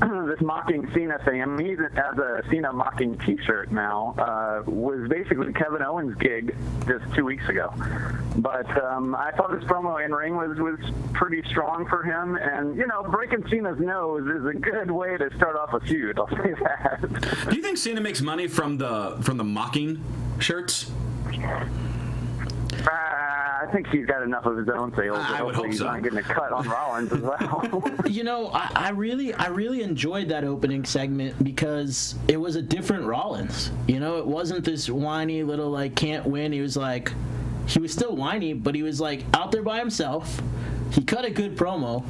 this mocking Cena thing, I mean, he has a Cena mocking t-shirt now, was basically Kevin Owens' gig just 2 weeks ago. But I thought this promo in ring was pretty strong for him, and, breaking Cena's nose is a good way to start off a feud, I'll say that. Do you think Cena makes money from the mocking shirts? I think he's got enough of his own sales. I would hope he's so. not getting a cut on Rollins as well. I really enjoyed that opening segment because it was a different Rollins. It wasn't this whiny little like can't win. He was still whiny, but he was like out there by himself. He cut a good promo,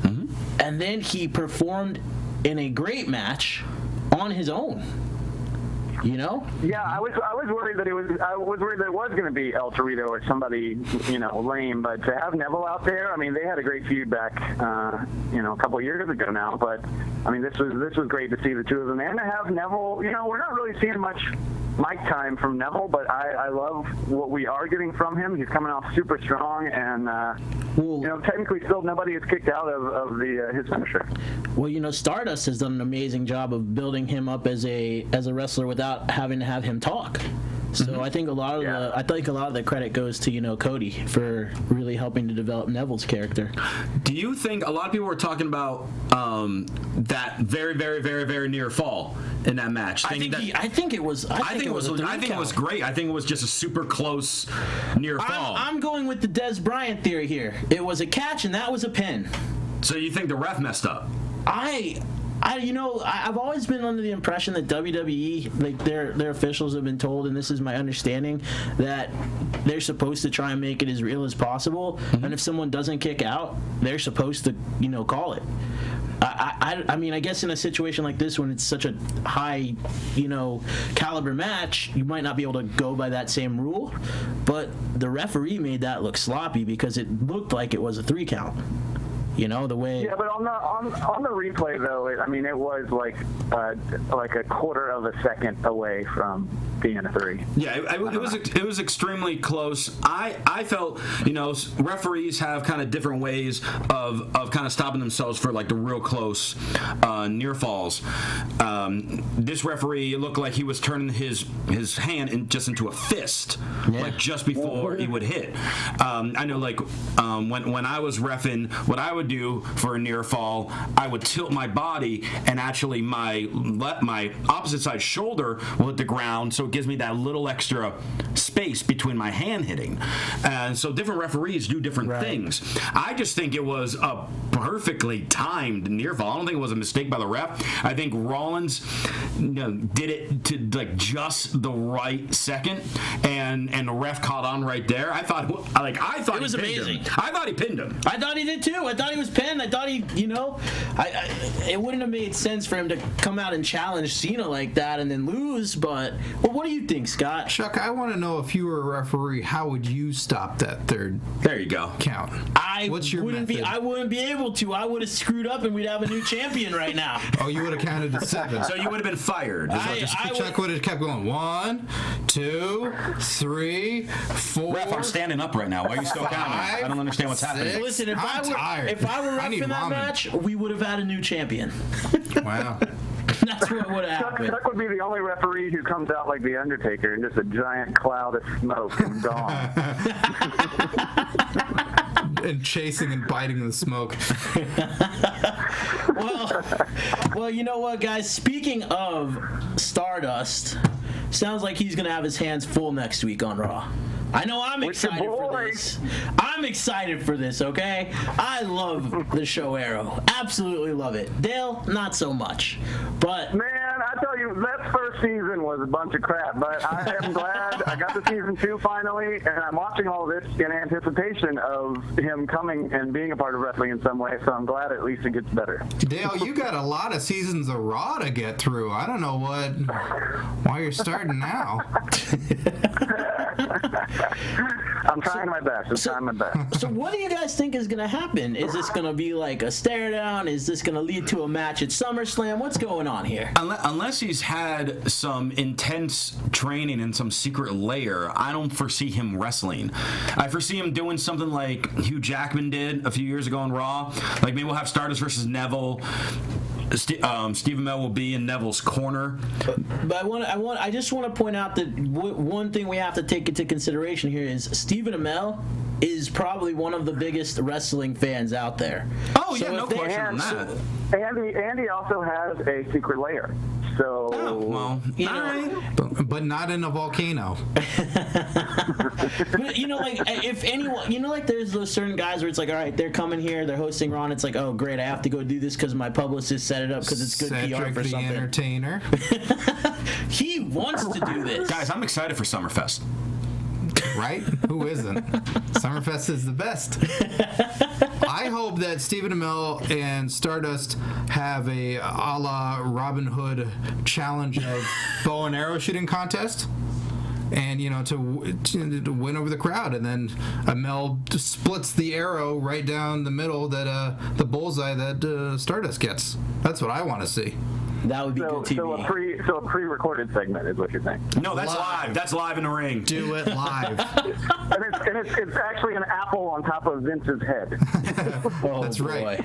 and then he performed in a great match on his own. Yeah, I was worried that it was going to be El Torito or somebody lame, but to have Neville out there, I mean, they had a great feud back a couple of years ago now, but I mean, this was great to see the two of them, and to have Neville. We're not really seeing much mic time from Neville, but I love what we are getting from him. He's coming off super strong, and technically still nobody is kicked out of his finisher. Well, Stardust has done an amazing job of building him up as a wrestler without having to have him talk. So I think a lot of the credit goes to Cody for really helping to develop Neville's character. Do you think a lot of people were talking about that very, very, very, very near fall in that match? I think it was great. I think it was just a super close near fall. I'm going with the Des Bryant theory here. It was a catch and that was a pin. So you think the ref messed up? I've always been under the impression that WWE, like their officials have been told, and this is my understanding, that they're supposed to try and make it as real as possible. And if someone doesn't kick out, they're supposed to, call it. I mean, I guess in a situation like this, when it's such a high, caliber match, you might not be able to go by that same rule. But the referee made that look sloppy because it looked like it was a 3 count. The way. Yeah, but on the replay though, it was like a quarter of a second away from being a 3. Yeah, it was extremely close. I felt, referees have kind of different ways of kind of stopping themselves for like the real close near falls. This referee, it looked like he was turning his hand into a fist, like just before he would hit. I know, like when I was reffing, what I would do for a near fall, I would tilt my body, and actually my opposite side shoulder will hit the ground, so it gives me that little extra space between my hand hitting. And so different referees do different things. I just think it was a perfectly timed near fall. I don't think it was a mistake by the ref. I think Rollins did it to like just the right second, and the ref caught on right there. I thought it was amazing. I thought he pinned him. I thought he did too. I thought he was pinned. I thought he, it wouldn't have made sense for him to come out and challenge Cena like that and then lose. But what do you think, Scott? Chuck, I want to know, if you were a referee, how would you stop that third? There you go. Count. What's your method? I wouldn't be able to. I would have screwed up, and we'd have a new champion right now. Oh, you would have counted to 7. So you would have been fired. Chuck would have kept going. 1, 2, 3, 4. Ref, I'm standing up right now. Why are you still counting? I don't understand what's happening. Listen, if I were ref in that match, we would have had a new champion. Wow. That's what would have happened. Chuck would be the only referee who comes out like the Undertaker and just a giant cloud of smoke and gone. And chasing and biting the smoke. Well, you know what, guys? Speaking of Stardust, sounds like he's going to have his hands full next week on Raw. I know I'm excited for this. I'm excited for this, okay? I love the show Arrow. Absolutely love it. Dale, not so much. But man, I tell you, that first season was a bunch of crap, but I am glad I got to season 2 finally, and I'm watching all this in anticipation of him coming and being a part of wrestling in some way, so I'm glad at least it gets better. Dale, you got a lot of seasons of Raw to get through. I don't know why you're starting now. I'm trying my best. So what do you guys think is going to happen? Is this going to be like a stare down? Is this going to lead to a match at SummerSlam? What's going on here? Unless he's had some intense training in some secret lair, I don't foresee him wrestling. I foresee him doing something like Hugh Jackman did a few years ago on Raw. Like maybe we'll have Stardust versus Neville. Stephen Amell will be in Neville's corner. But I just want to point out that one thing we have to take into consideration here is Stephen Amell is probably one of the biggest wrestling fans out there. Oh, so yeah, no question on that. Andy also has a secret lair. So, but not in a volcano. But, if anyone, like there's those certain guys where it's like, all right, they're coming here, they're hosting Raw, and it's like, oh, great, I have to go do this because my publicist set it up because it's good PR for something. the Entertainer. He wants to do this. Guys, I'm excited for Summerfest. Right? Who isn't? Summerfest is the best. I hope that Stephen Amell and Stardust have a la Robin Hood challenge of bow and arrow shooting contest. And, to win over the crowd. And then Amell splits the arrow right down the middle, that the bullseye that Stardust gets. That's what I want to see. That would be good TV. So a pre-recorded segment is what you're saying. No, that's live. That's live in the ring. Do it live. and it's actually an apple on top of Vince's head. That's right.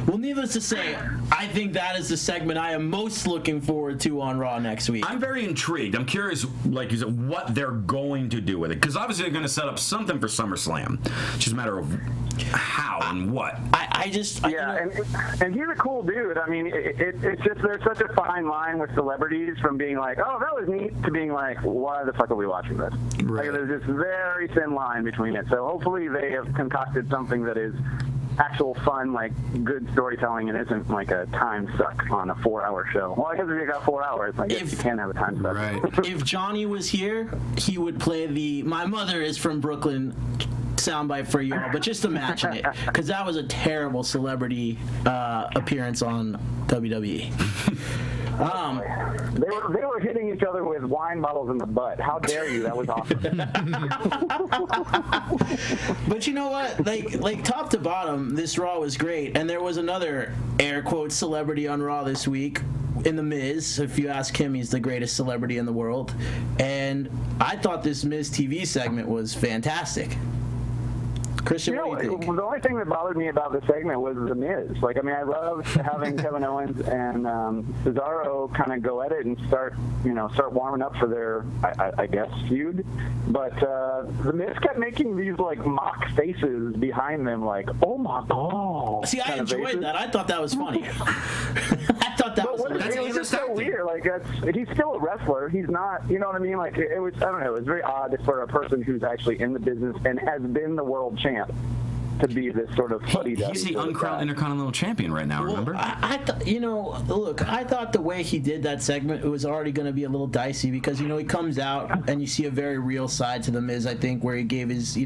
Well, needless to say, I think that is the segment I am most looking forward to on Raw next week. I'm very intrigued. I'm curious, like you said, what they're going to do with it. Because obviously they're going to set up something for SummerSlam. It's just a matter of how and what. And he's a cool dude. I mean, it's just there's such a fine line with celebrities from being like, oh, that was neat, to being like, why the fuck are we watching this? Right. Like, there's this very thin line between it. So hopefully they have concocted something that is actual fun, like good storytelling, and isn't like a time suck on a 4-hour show. Well, I guess if you got 4 hours, I guess you can have a time suck. Right. If Johnny was here, he would play the "My Mother is from Brooklyn" soundbite for you all, but just imagine it, because that was a terrible celebrity appearance on WWE. They were hitting each other with wine bottles in the butt. How dare you? That was awesome. But you know what? Like top to bottom, this Raw was great. And there was another air quotes celebrity on Raw this week in The Miz. If you ask him, he's the greatest celebrity in the world. And I thought this Miz TV segment was fantastic. Christian, what do you think? The only thing that bothered me about the segment was The Miz. Like, I mean, I loved having Kevin Owens and Cesaro kind of go at it and start warming up for their, I guess, feud. But The Miz kept making these, like, mock faces behind them, like, oh, my God. See, I enjoyed that. I thought that was funny. I thought that was it was just so weird. Like, he's still a wrestler. He's not, you know what I mean? Like, it was, I don't know, it was very odd for a person who's actually in the business and has been the world champ to be this sort of fuddy-duddy. He's the Intercontinental Champion right now, remember? I thought, look, I thought the way he did that segment, it was already going to be a little dicey because, he comes out and you see a very real side to The Miz, I think, where he gave his,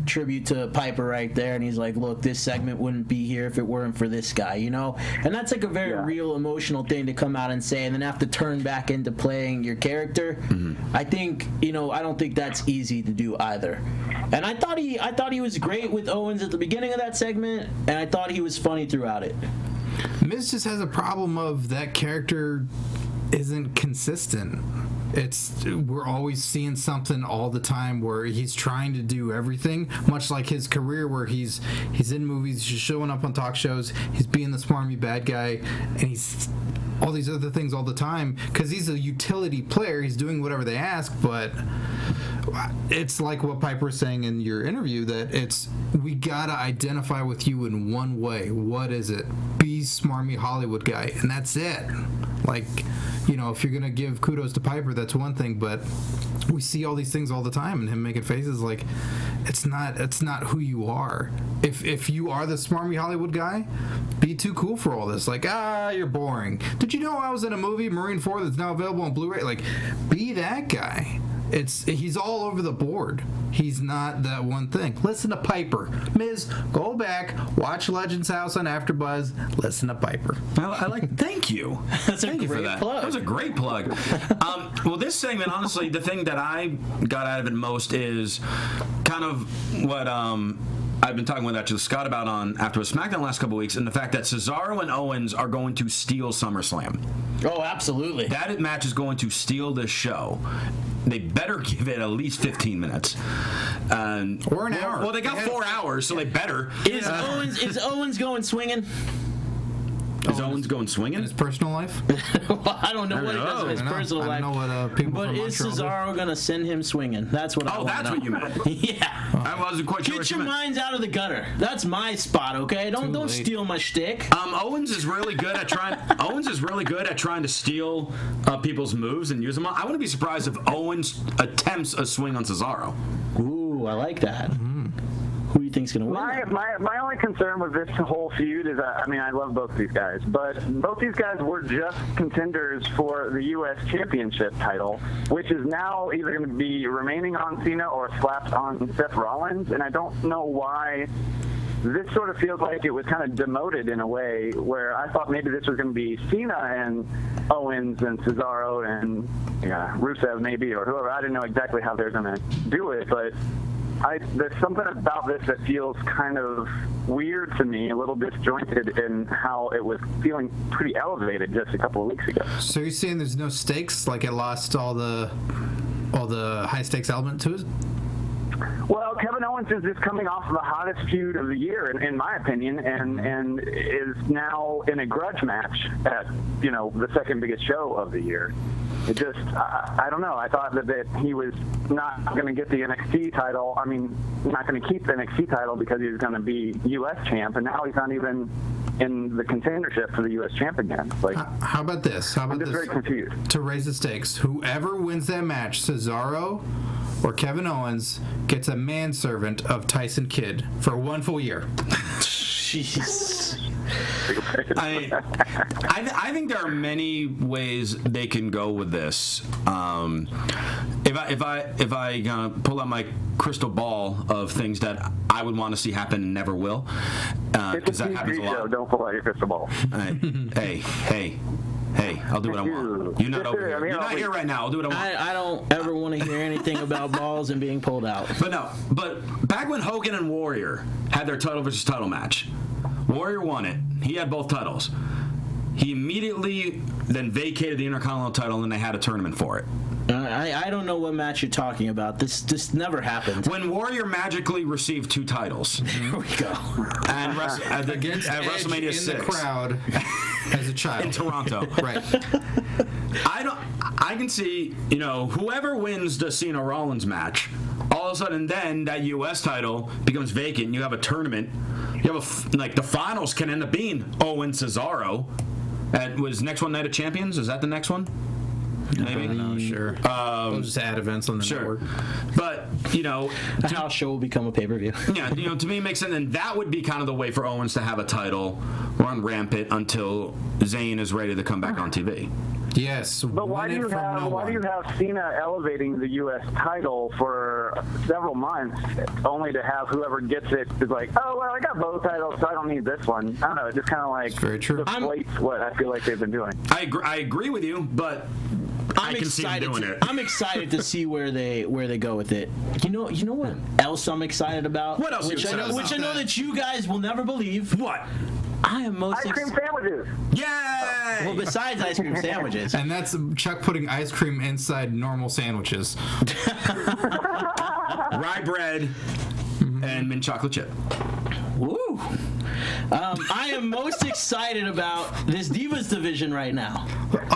tribute to Piper right there, and he's like, look, this segment wouldn't be here if it weren't for this guy, and that's like a very real emotional thing to come out and say, and then have to turn back into playing your character. I think, I don't think that's easy to do either. And I thought he was great with Owens at the beginning of that segment, and I thought he was funny throughout it. Miz just has a problem of that character isn't consistent. We're always seeing something all the time where he's trying to do everything, much like his career where he's in movies, he's showing up on talk shows, he's being the smarmy bad guy, and he's all these other things all the time because he's a utility player. He's doing whatever they ask, but it's like what Piper was saying in your interview, that we gotta identify with you in one way. What is it? Be smarmy Hollywood guy, and that's it. Like, if you're gonna give kudos to Piper, that's one thing, but we see all these things all the time, and him making faces like it's not who you are. If you are the smarmy Hollywood guy, be too cool for all this. Like, you're boring. Did you know I was in a movie, Marine 4, that's now available on Blu-ray? Like, be that guy. He's all over the board. He's not that one thing. Listen to Piper. Miz, go back, watch Legends House on AfterBuzz, listen to Piper. Thank you. Thank you for that. Plug. That was a great plug. Well, this segment, honestly, the thing that I got out of it most is kind of what I've been talking with actually Scott about on AfterBuzz SmackDown the last couple of weeks, and the fact that Cesaro and Owens are going to steal SummerSlam. Oh, absolutely. That match is going to steal this show. They better give it at least 15 minutes. Or an hour. Well, they got 4 hours, so they better. Is Owens going swinging? Is Owens going swinging? In his personal life? Well, I don't know what he does in his personal life. I don't know what people but from is Montreal Cesaro going to send him swinging? That's what I want to know. That's what you meant. Yeah. I wasn't quite sure Get what you your meant. minds out of the gutter. That's my spot, okay? Don't steal my shtick. Owens is really good at trying to steal people's moves and use them. I wouldn't be surprised if Owens attempts a swing on Cesaro. Ooh, I like that. Who do you think's going to win? My only concern with this whole feud is, I love both these guys, but both these guys were just contenders for the U.S. Championship title, which is now either going to be remaining on Cena or slapped on Seth Rollins, and I don't know why. This sort of feels like it was kind of demoted in a way where I thought maybe this was going to be Cena and Owens and Cesaro and Rusev maybe, or whoever. I didn't know exactly how they're going to do it, but there's something about this that feels kind of weird to me, a little disjointed in how it was feeling pretty elevated just a couple of weeks ago. So you're saying there's no stakes, like it lost all the high stakes element to it? Well, Kevin Owens is just coming off of the hottest feud of the year, in my opinion, and is now in a grudge match at the second biggest show of the year. It just, I don't know. I thought that he was not going to get the NXT title. I mean, not going to keep the NXT title because he was going to be U.S. champ, and now he's not even in the contendership for the U.S. champ again. Like, how about this? I'm just very confused. To raise the stakes, whoever wins that match, Cesaro or Kevin Owens, gets a manservant of Tyson Kidd for 1 full year. Jeez. I think there are many ways they can go with this. If I pull out my crystal ball of things that I would want to see happen and never will, It's a that happens TV a lot. show. Don't pull out your crystal ball. Hey. Hey, I'll do what I want. You're not over here. You're not here right now. I'll do what I want. I don't ever want to hear anything about balls and being pulled out. But back when Hogan and Warrior had their title versus title match, Warrior won it. He had both titles. He immediately then vacated the Intercontinental title, and then they had a tournament for it. I don't know what match you're talking about. This never happened. When Warrior magically received 2 titles. Here we go. And at WrestleMania 6. In the crowd as a child. In Toronto. Right. I can see, whoever wins the Cena Rollins match, all of a sudden then that U.S. title becomes vacant. You have a tournament. You have the finals can end up being Owen Cesaro. Was next one Night of Champions? Is that the next one? Maybe. No, sure. We'll just add events on the network. But a house show will become a pay-per-view. Yeah, to me it makes sense, and that would be kind of the way for Owens to have a title run rampant until Zayn is ready to come back on TV. Yes. But why do you have Cena elevating the U.S. title for several months, only to have whoever gets it is like, oh well, I got both titles, so I don't need this one. I don't know. It just kind of like deflates what I feel like they've been doing. I agree with you, but I can see them doing it. I'm excited to see where they go with it. You know what else I'm excited about? What else? Which I know that you guys will never believe. What? I am most ice cream sandwiches. Yay! Well, besides ice cream sandwiches. And that's Chuck putting ice cream inside normal sandwiches. Rye bread and mint chocolate chip. Woo! I am most excited about this Divas division right now.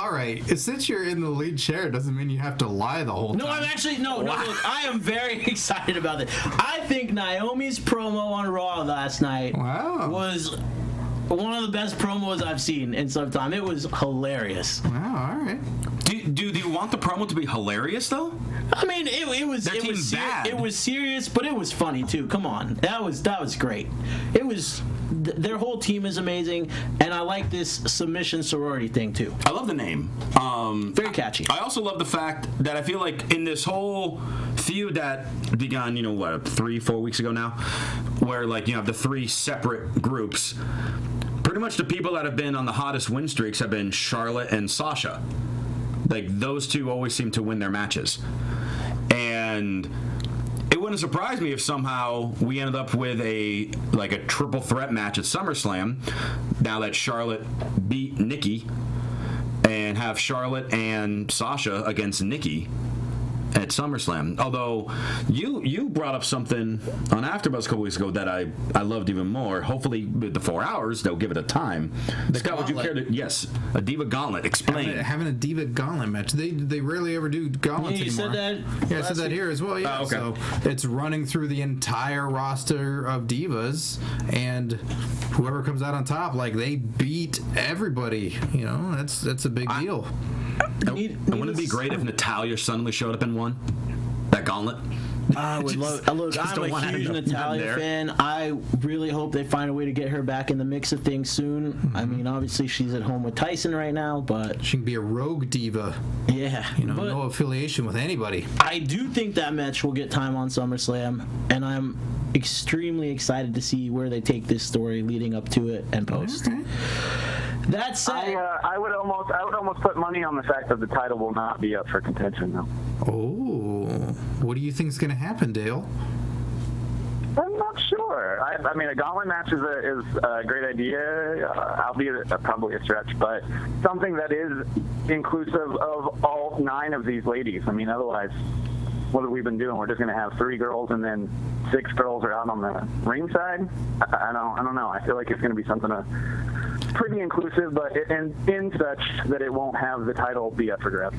All right, since you're in the lead chair, doesn't mean you have to lie the whole time. No, I'm actually no. Look, I am very excited about this. I think Naomi's promo on Raw last night was one of the best promos I've seen in some time. It was hilarious. Wow, all right. Do you want the promo to be hilarious though? I mean, it was serious, but it was funny too. Come on, that was great. It was. Their whole team is amazing, and I like this submission sorority thing too. I love the name. Very catchy. I also love the fact that I feel like in this whole feud that began, 3-4 weeks ago now, where you have the 3 separate groups. Pretty much the people that have been on the hottest win streaks have been Charlotte and Sasha. Those two always seem to win their matches. And it wouldn't surprise me if somehow we ended up with a triple threat match at SummerSlam, now that Charlotte beat Nikki, and have Charlotte and Sasha against Nikki at SummerSlam. Although you brought up something on AfterBuzz a couple weeks ago that I loved even more. Hopefully with the 4 hours they'll give it a time. Scott, would you care to? Yes, a Diva Gauntlet. Explain. Having a Diva Gauntlet match. They rarely ever do gauntlets anymore. Said that. Yeah, I said that here as well. Yeah. Okay. So it's running through the entire roster of divas, and whoever comes out on top, they beat everybody. That's a big deal. Wouldn't it be great if Natalya suddenly showed up and won that gauntlet? I would love. Look, I'm a huge Natalya fan. I really hope they find a way to get her back in the mix of things soon. Mm-hmm. I mean, obviously she's at home with Tyson right now, but she can be a rogue diva. Yeah, no affiliation with anybody. I do think that match will get time on SummerSlam, and I'm extremely excited to see where they take this story leading up to it and post. Okay. That said, I would almost put money on the fact that the title will not be up for contention though. Oh, what do you think is going to happen, Dale? I'm not sure. I mean, a gauntlet match is a great idea, albeit probably a stretch, but something that is inclusive of all 9 of these ladies. I mean, otherwise, what have we been doing? We're just going to have 3 girls and then 6 girls are out on the ringside. I don't know. I feel like it's going to be something pretty inclusive, but in such that it won't have the title be up for grabs.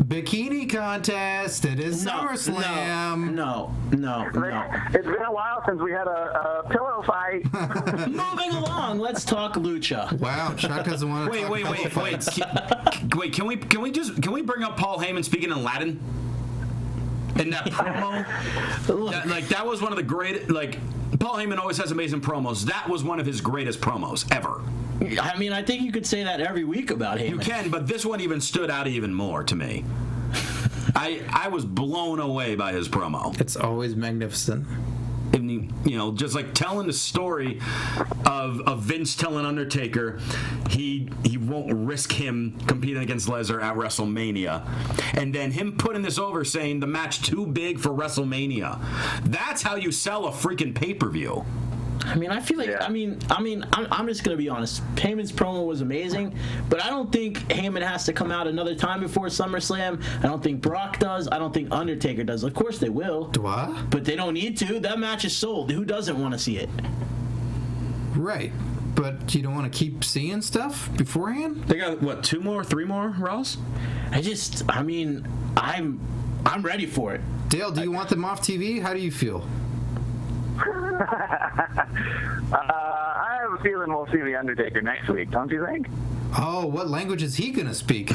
Bikini contest. It is SummerSlam. No. It's been a while since we had a pillow fight. Moving along, let's talk lucha. Wow, Chuck doesn't want to talk pillow fights. Wait, can we bring up Paul Heyman speaking in Latin? In that promo, that was one of the great. Paul Heyman always has amazing promos. That was one of his greatest promos ever. I mean, I think you could say that every week about Heyman. You can, but this one even stood out even more to me. I was blown away by his promo. It's always magnificent. I mean, just like telling the story of Vince telling Undertaker he won't risk him competing against Lesnar at WrestleMania, and then him putting this over saying the match too big for WrestleMania. That's how you sell a freaking pay-per-view. I mean, I feel like, Yeah. I'm just going to be honest. Heyman's promo was amazing, but I don't think Heyman has to come out another time before SummerSlam. I don't think Brock does. I don't think Undertaker does. Of course they will. What? But they don't need to. That match is sold. Who doesn't want to see it? Right. But you don't want to keep seeing stuff beforehand? They got, what, 2 more, 3 more, Ross? I'm ready for it. Dale, do you want them off TV? How do you feel? I have a feeling we'll see The Undertaker next week, don't you think? Oh, what language is he going to speak?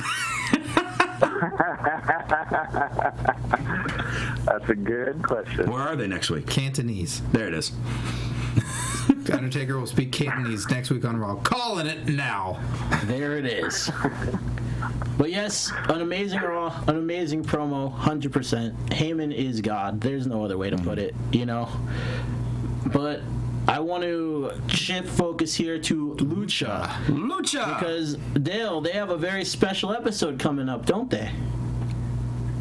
That's a good question. Where are they next week? Cantonese. There it is. Undertaker will speak Cantonese next week on Raw. Calling it now. There it is. But yes, an amazing Raw, an amazing promo, 100%. Heyman is God. There's no other way to put it, But I want to shift focus here to Lucha. Because, Dale, they have a very special episode coming up, don't they?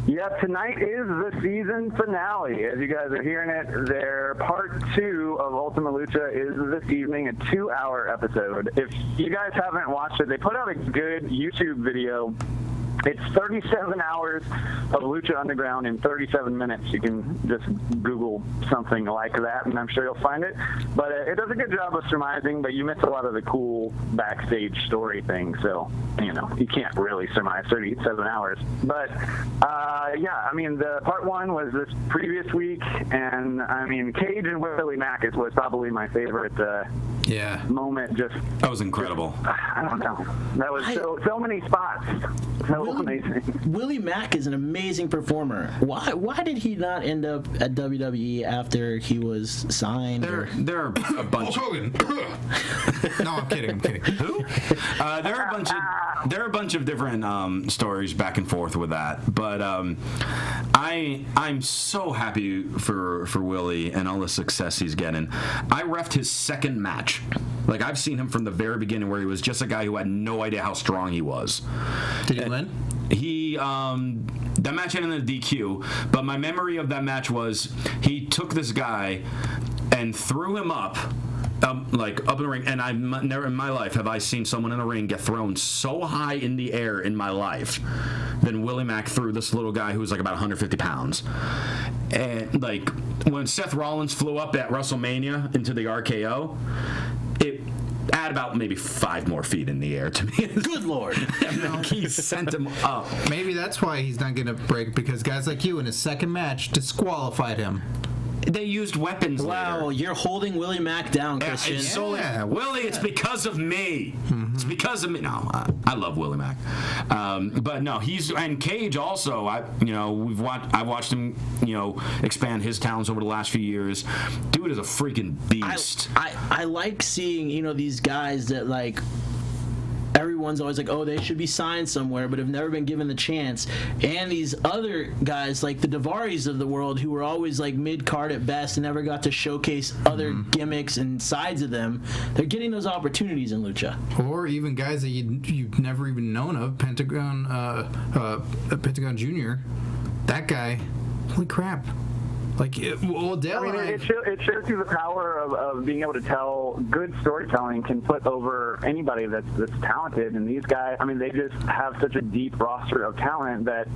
Yeah, tonight is the season finale. As you guys are hearing it, their part 2 of Ultima Lucha is this evening, a 2-hour episode. If you guys haven't watched it, they put out a good YouTube video. It's 37 hours of Lucha Underground in 37 minutes. You can just Google something like that, and I'm sure you'll find it. But it does a good job of surmising, but you miss a lot of the cool backstage story things. So, you can't really surmise 37 hours. But, the part 1 was this previous week, and, Cage and Willie Mack was probably my favorite moment. That was incredible. I don't know. That was so many spots. So amazing. Willie Mack is an amazing performer. Why did he not end up at WWE after he was signed? There are a bunch. Hogan. No, I'm kidding. Who? There are a bunch of different stories back and forth with that, but I'm so happy for Willie and all the success he's getting. I reffed his second match. Like, I've seen him from the very beginning, where he was just a guy who had no idea how strong he was. Did he win? That match ended in a DQ, but my memory of that match was he took this guy and threw him up in the ring, and I've never in my life have I seen someone in a ring get thrown so high in the air in my life than Willie Mack threw this little guy who was like about 150 pounds. And when Seth Rollins flew up at WrestleMania into the RKO, it add about maybe 5 more feet in the air to me. Good Lord. He sent him up. Maybe that's why he's not going to break, because guys like you in his second match disqualified him. They used weapons. Wow, later. you're holding Willie Mack down, Christian. Willie, it's because of me. Mm-hmm. It's because of me. No, I love Willie Mack, but no, and Cage also. I've watched him, expand his talents over the last few years. Dude is a freaking beast. I like seeing these guys that everyone's always like, oh, they should be signed somewhere, but have never been given the chance. And these other guys, like the Daivaris of the world, who were always mid-card at best and never got to showcase other gimmicks and sides of them, they're getting those opportunities in Lucha. Or even guys that you've never even known of. Pentagon Jr. That guy, holy crap. It shows you the power of being able to tell. Good storytelling can put over anybody that's talented. And these guys, they just have such a deep roster of talent that,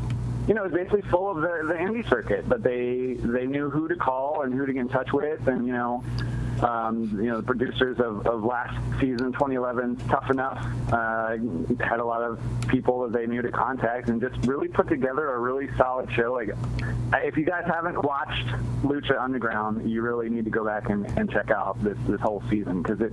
is basically full of the indie circuit. But they knew who to call and who to get in touch with. And, the producers of last season, 2011, Tough Enough, had a lot of people that they knew to contact and just really put together a really solid show. If you guys haven't watched Lucha Underground, you really need to go back and check out this whole season, because it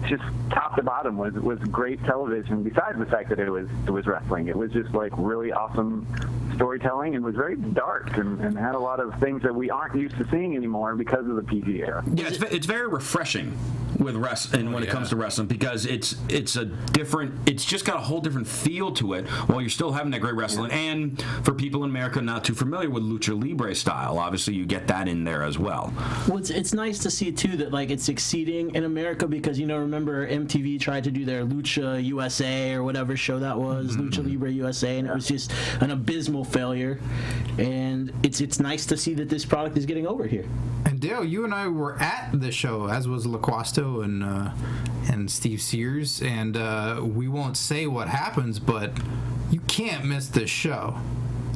just top to bottom was great television. Besides the fact that it was wrestling, it was just really awesome storytelling, and was very dark and had a lot of things that we aren't used to seeing anymore because of the PG era. Yeah, it's very refreshing. with wrestling when it comes to wrestling, because it's just got a whole different feel to it while you're still having that great wrestling. And for people in America not too familiar with Lucha Libre style, obviously you get that in there as well. Well, it's nice to see too that like it's succeeding in America, because remember MTV tried to do their Lucha USA or whatever show that was, Lucha Libre USA, and it was just an abysmal failure. And it's nice to see that this product is getting over here. And Dale, you and I were at the show, as was LaQuasto and Steve Sears, and we won't say what happens, but you can't miss this show.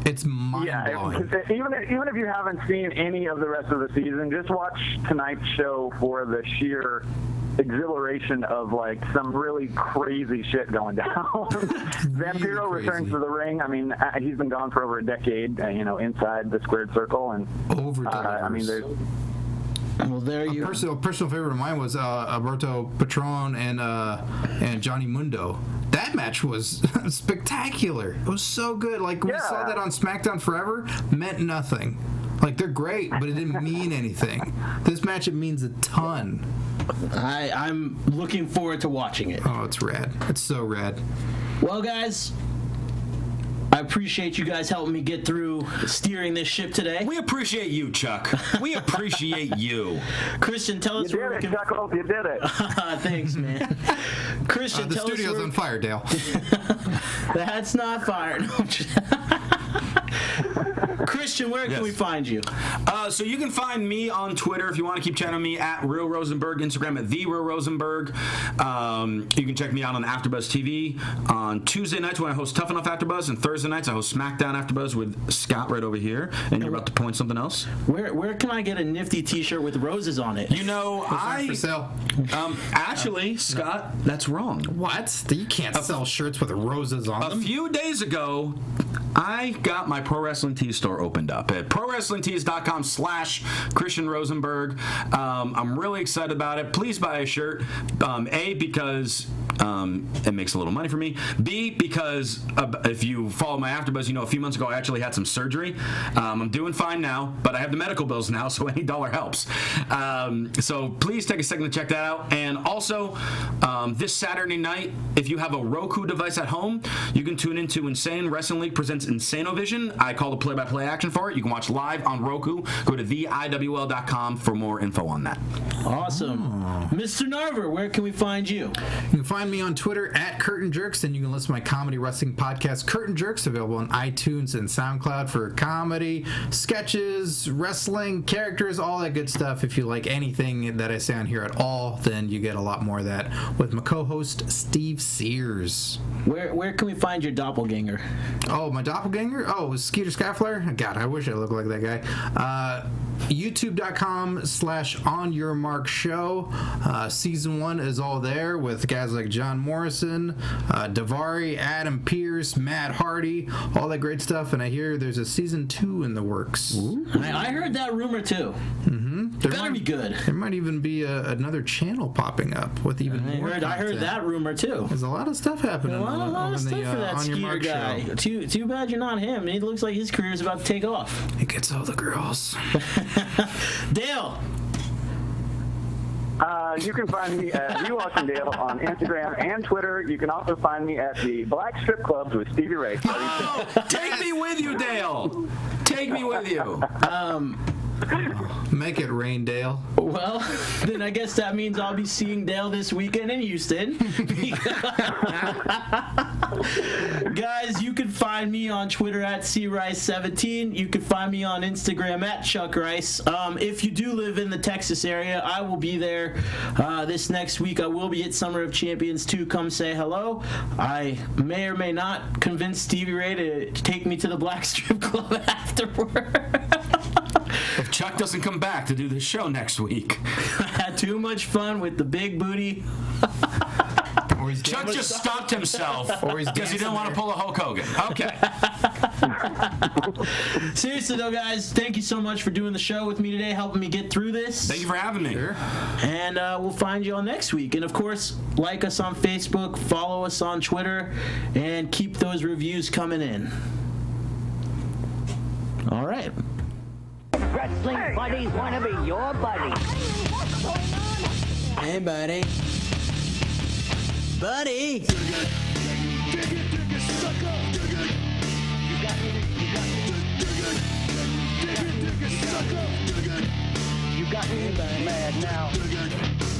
It's mind-blowing. Yeah, even if you haven't seen any of the rest of the season, just watch tonight's show for the sheer exhilaration of like some really crazy shit going down. Vampiro returns to the ring. I mean, he's been gone for over a decade, inside the squared circle, and there's. Well, there you. A personal favorite of mine was Alberto Patron and Johnny Mundo. That match was spectacular. It was so good. Like we saw that on SmackDown Forever, meant nothing. Like they're great, but it didn't mean anything. This match, it means a ton. I'm looking forward to watching it. Oh, it's rad. It's so rad. Well, guys, I appreciate you guys helping me get through steering this ship today. We appreciate you, Chuck. We appreciate you. Christian, tell us where we can... Chuckles, you did it. Thanks, man. Christian, tell us the studio's on fire, Dale. That's not fire. No, Christian, where can we find you? So you can find me on Twitter if you want to keep chatting with me at Real Rosenberg, Instagram at The Real Rosenberg. You can check me out on AfterBuzz TV on Tuesday nights when I host Tough Enough AfterBuzz, and Thursday nights I host SmackDown AfterBuzz with Scott right over here. And you're about to point something else. Where can I get a nifty T-shirt with roses on it? For sale. Actually, Scott, that's wrong. What? You can't sell shirts with roses on them. A few days ago, I got my Pro Wrestling Tees store opened up at ProWrestlingTees.com/Christian Rosenberg. I'm really excited about it. Please buy a shirt. A, because it makes a little money for me. B, because if you follow my AfterBuzz, a few months ago I actually had some surgery. I'm doing fine now, but I have the medical bills now, so any dollar helps. So please take a second to check that out. And also, this Saturday night, if you have a Roku device at home, you can tune into Insane Wrestling League presents Insanovision. I call the play-by-play action for it. You can watch live on Roku. Go to theiwl.com for more info on that. Awesome. Mr. Narver, where can we find you? You can find me on Twitter at Curtain Jerks, and you can listen to my comedy wrestling podcast, Curtain Jerks, available on iTunes and SoundCloud for comedy, sketches, wrestling, characters, all that good stuff. If you like anything that I say on here at all, then you get a lot more of that with my co-host, Steve Sears. Where can we find your doppelganger? Oh, my doppelganger? Oh, it was Skeeter Skyflyer? God, I wish I looked like that guy. YouTube.com/OnYourMarkShow. Season 1 is all there with guys like John Morrison, Davari, Adam Pierce, Matt Hardy, all that great stuff. And I hear there's a Season 2 in the works. I heard that rumor too. Better be good. There might even be another channel popping up with even more. I heard that rumor too. There's a lot of stuff happening. A lot of stuff for that Skeeter guy. Too bad you're not him. It looks like his career is about to take off. He gets all the girls. Dale. You can find me at VWatchingDale on Instagram and Twitter. You can also find me at the Black Strip Clubs with Stevie Ray. Oh, take me with you, Dale. Take me with you. Make it rain, Dale. Well, then I guess that means I'll be seeing Dale this weekend in Houston. Guys, you can find me on Twitter at crice17. You can find me on Instagram at Chuck Rice. If you do live in the Texas area, I will be there this next week. I will be at Summer of Champions 2. Come say hello. I may or may not convince Stevie Ray to take me to the Black Strip Club afterward. If Chuck doesn't come back to do the show next week. I had too much fun with the big booty. Chuck just stopped himself because he didn't want to pull a Hulk Hogan. Okay. Seriously, though, guys, thank you so much for doing the show with me today, helping me get through this. Thank you for having me. Sure. And we'll find you all next week. And, of course, like us on Facebook, follow us on Twitter, and keep those reviews coming in. All right. Wrestling buddies want to be your buddy. Hey, buddy. Buddy. You got me mad now.